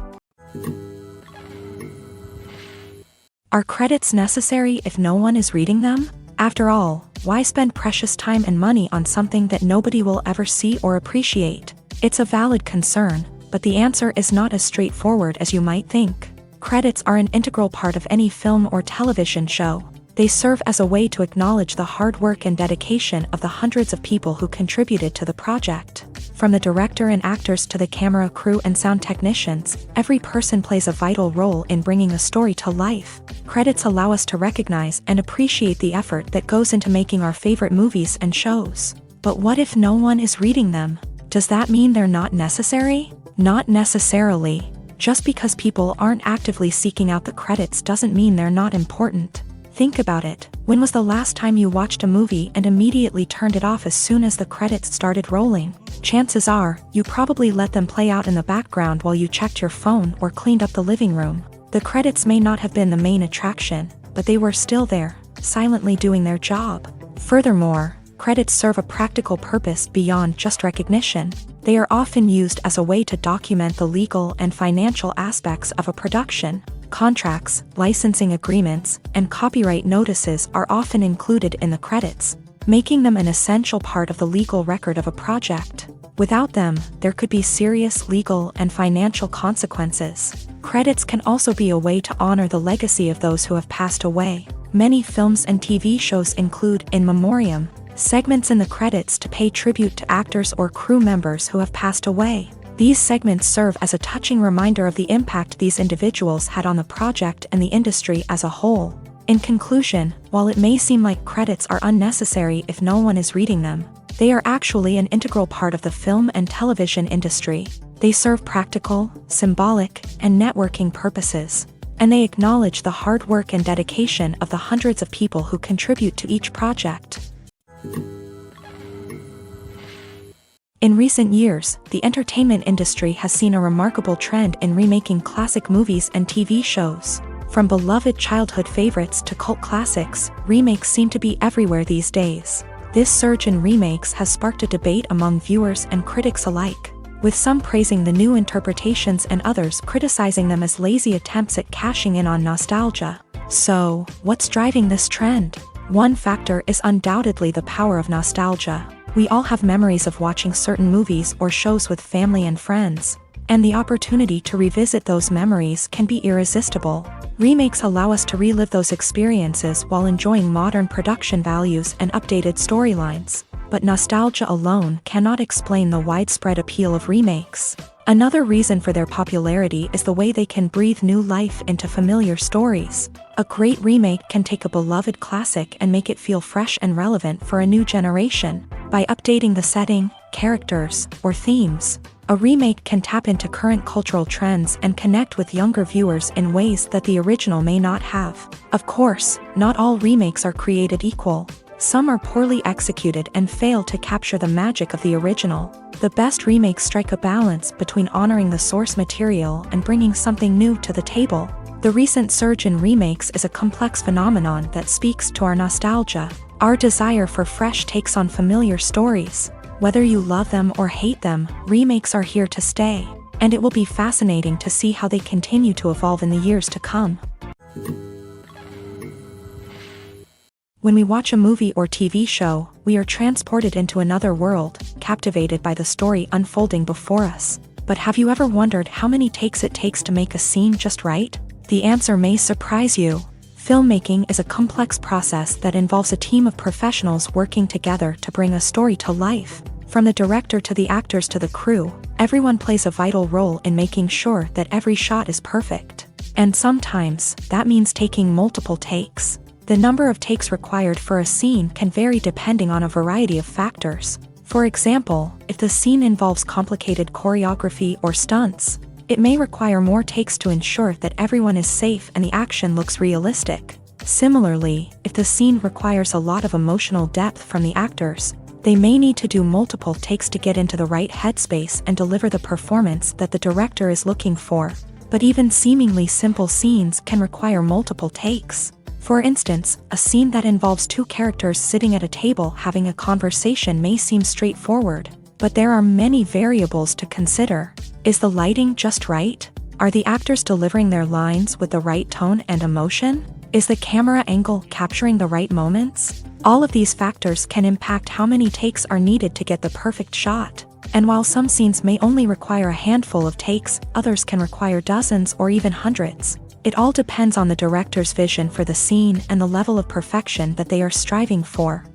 Are credits necessary if no one is reading them? After all, why spend precious time and money on something that nobody will ever see or appreciate? It's a valid concern, but the answer is not as straightforward as you might think. Credits are an integral part of any film or television show. They serve as a way to acknowledge the hard work and dedication of the hundreds of people who contributed to the project. From the director and actors to the camera crew and sound technicians, every person plays a vital role in bringing a story to life. Credits allow us to recognize and appreciate the effort that goes into making our favorite movies and shows. But what if no one is reading them? Does that mean they're not necessary? Not necessarily. Just because people aren't actively seeking out the credits doesn't mean they're not important. Think about it. When was the last time you watched a movie and immediately turned it off as soon as the credits started rolling? Chances are, you probably let them play out in the background while you checked your phone or cleaned up the living room. The credits may not have been the main attraction, but they were still there, silently doing their job. Furthermore, credits serve a practical purpose beyond just recognition. They are often used as a way to document the legal and financial aspects of a production. Contracts, licensing agreements, and copyright notices are often included in the credits, making them an essential part of the legal record of a project. Without them, there could be serious legal and financial consequences. Credits can also be a way to honor the legacy of those who have passed away. Many films and TV shows include in memoriam segments in the credits to pay tribute to actors or crew members who have passed away. These segments serve as a touching reminder of the impact these individuals had on the project and the industry as a whole. In conclusion, while it may seem like credits are unnecessary if no one is reading them, they are actually an integral part of the film and television industry. They serve practical, symbolic, and networking purposes, and they acknowledge the hard work and dedication of the hundreds of people who contribute to each project. In recent years, the entertainment industry has seen a remarkable trend in remaking classic movies and TV shows. From beloved childhood favorites to cult classics, remakes seem to be everywhere these days. This surge in remakes has sparked a debate among viewers and critics alike, with some praising the new interpretations and others criticizing them as lazy attempts at cashing in on nostalgia. So, what's driving this trend? One factor is undoubtedly the power of nostalgia. We all have memories of watching certain movies or shows with family and friends, and the opportunity to revisit those memories can be irresistible. Remakes allow us to relive those experiences while enjoying modern production values and updated storylines. But nostalgia alone cannot explain the widespread appeal of remakes. Another reason for their popularity is the way they can breathe new life into familiar stories. A great remake can take a beloved classic and make it feel fresh and relevant for a new generation. By updating the setting, characters, or themes, a remake can tap into current cultural trends and connect with younger viewers in ways that the original may not have. Of course, not all remakes are created equal. Some are poorly executed and fail to capture the magic of the original. The best remakes strike a balance between honoring the source material and bringing something new to the table. The recent surge in remakes is a complex phenomenon that speaks to our nostalgia, our desire for fresh takes on familiar stories. Whether you love them or hate them, remakes are here to stay, and it will be fascinating to see how they continue to evolve in the years to come. When we watch a movie or TV show, we are transported into another world, captivated by the story unfolding before us. But have you ever wondered how many takes it takes to make a scene just right? The answer may surprise you. Filmmaking is a complex process that involves a team of professionals working together to bring a story to life. From the director to the actors to the crew, Everyone plays a vital role in making sure that every shot is perfect. And sometimes, that means taking multiple takes. The number of takes required for a scene can vary depending on a variety of factors. For example, if the scene involves complicated choreography or stunts, it may require more takes to ensure that everyone is safe and the action looks realistic. Similarly, if the scene requires a lot of emotional depth from the actors, they may need to do multiple takes to get into the right headspace and deliver the performance that the director is looking for. But even seemingly simple scenes can require multiple takes. For instance, a scene that involves two characters sitting at a table having a conversation may seem straightforward, but there are many variables to consider. Is the lighting just right? Are the actors delivering their lines with the right tone and emotion? Is the camera angle capturing the right moments? All of these factors can impact how many takes are needed to get the perfect shot. And while some scenes may only require a handful of takes, others can require dozens or even hundreds. It all depends on the director's vision for the scene and the level of perfection that they are striving for.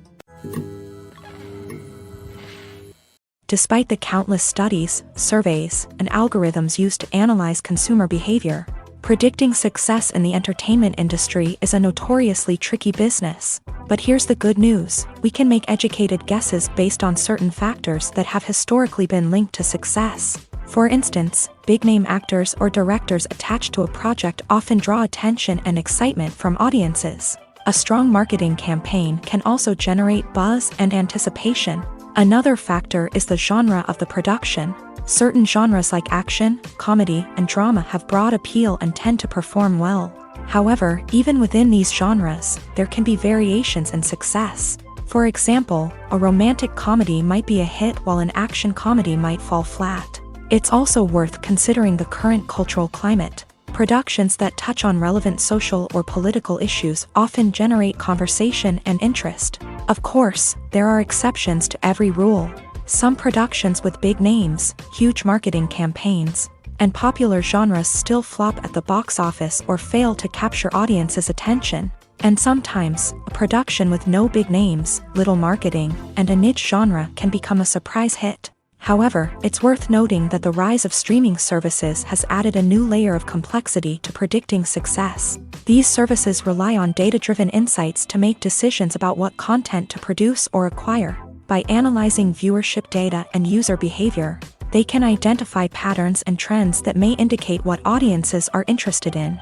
Despite the countless studies, surveys, and algorithms used to analyze consumer behavior, predicting success in the entertainment industry is a notoriously tricky business. But here's the good news: we can make educated guesses based on certain factors that have historically been linked to success. For instance, big-name actors or directors attached to a project often draw attention and excitement from audiences. A strong marketing campaign can also generate buzz and anticipation. Another factor is the genre of the production. Certain genres like action, comedy, and drama have broad appeal and tend to perform well. However, even within these genres, there can be variations in success. For example, a romantic comedy might be a hit while an action comedy might fall flat. It's also worth considering the current cultural climate. Productions that touch on relevant social or political issues often generate conversation and interest. Of course, there are exceptions to every rule. Some productions with big names, huge marketing campaigns, and popular genres still flop at the box office or fail to capture audiences' attention. And sometimes, a production with no big names, little marketing, and a niche genre can become a surprise hit. However, it's worth noting that the rise of streaming services has added a new layer of complexity to predicting success. These services rely on data-driven insights to make decisions about what content to produce or acquire. By analyzing viewership data and user behavior, they can identify patterns and trends that may indicate what audiences are interested in.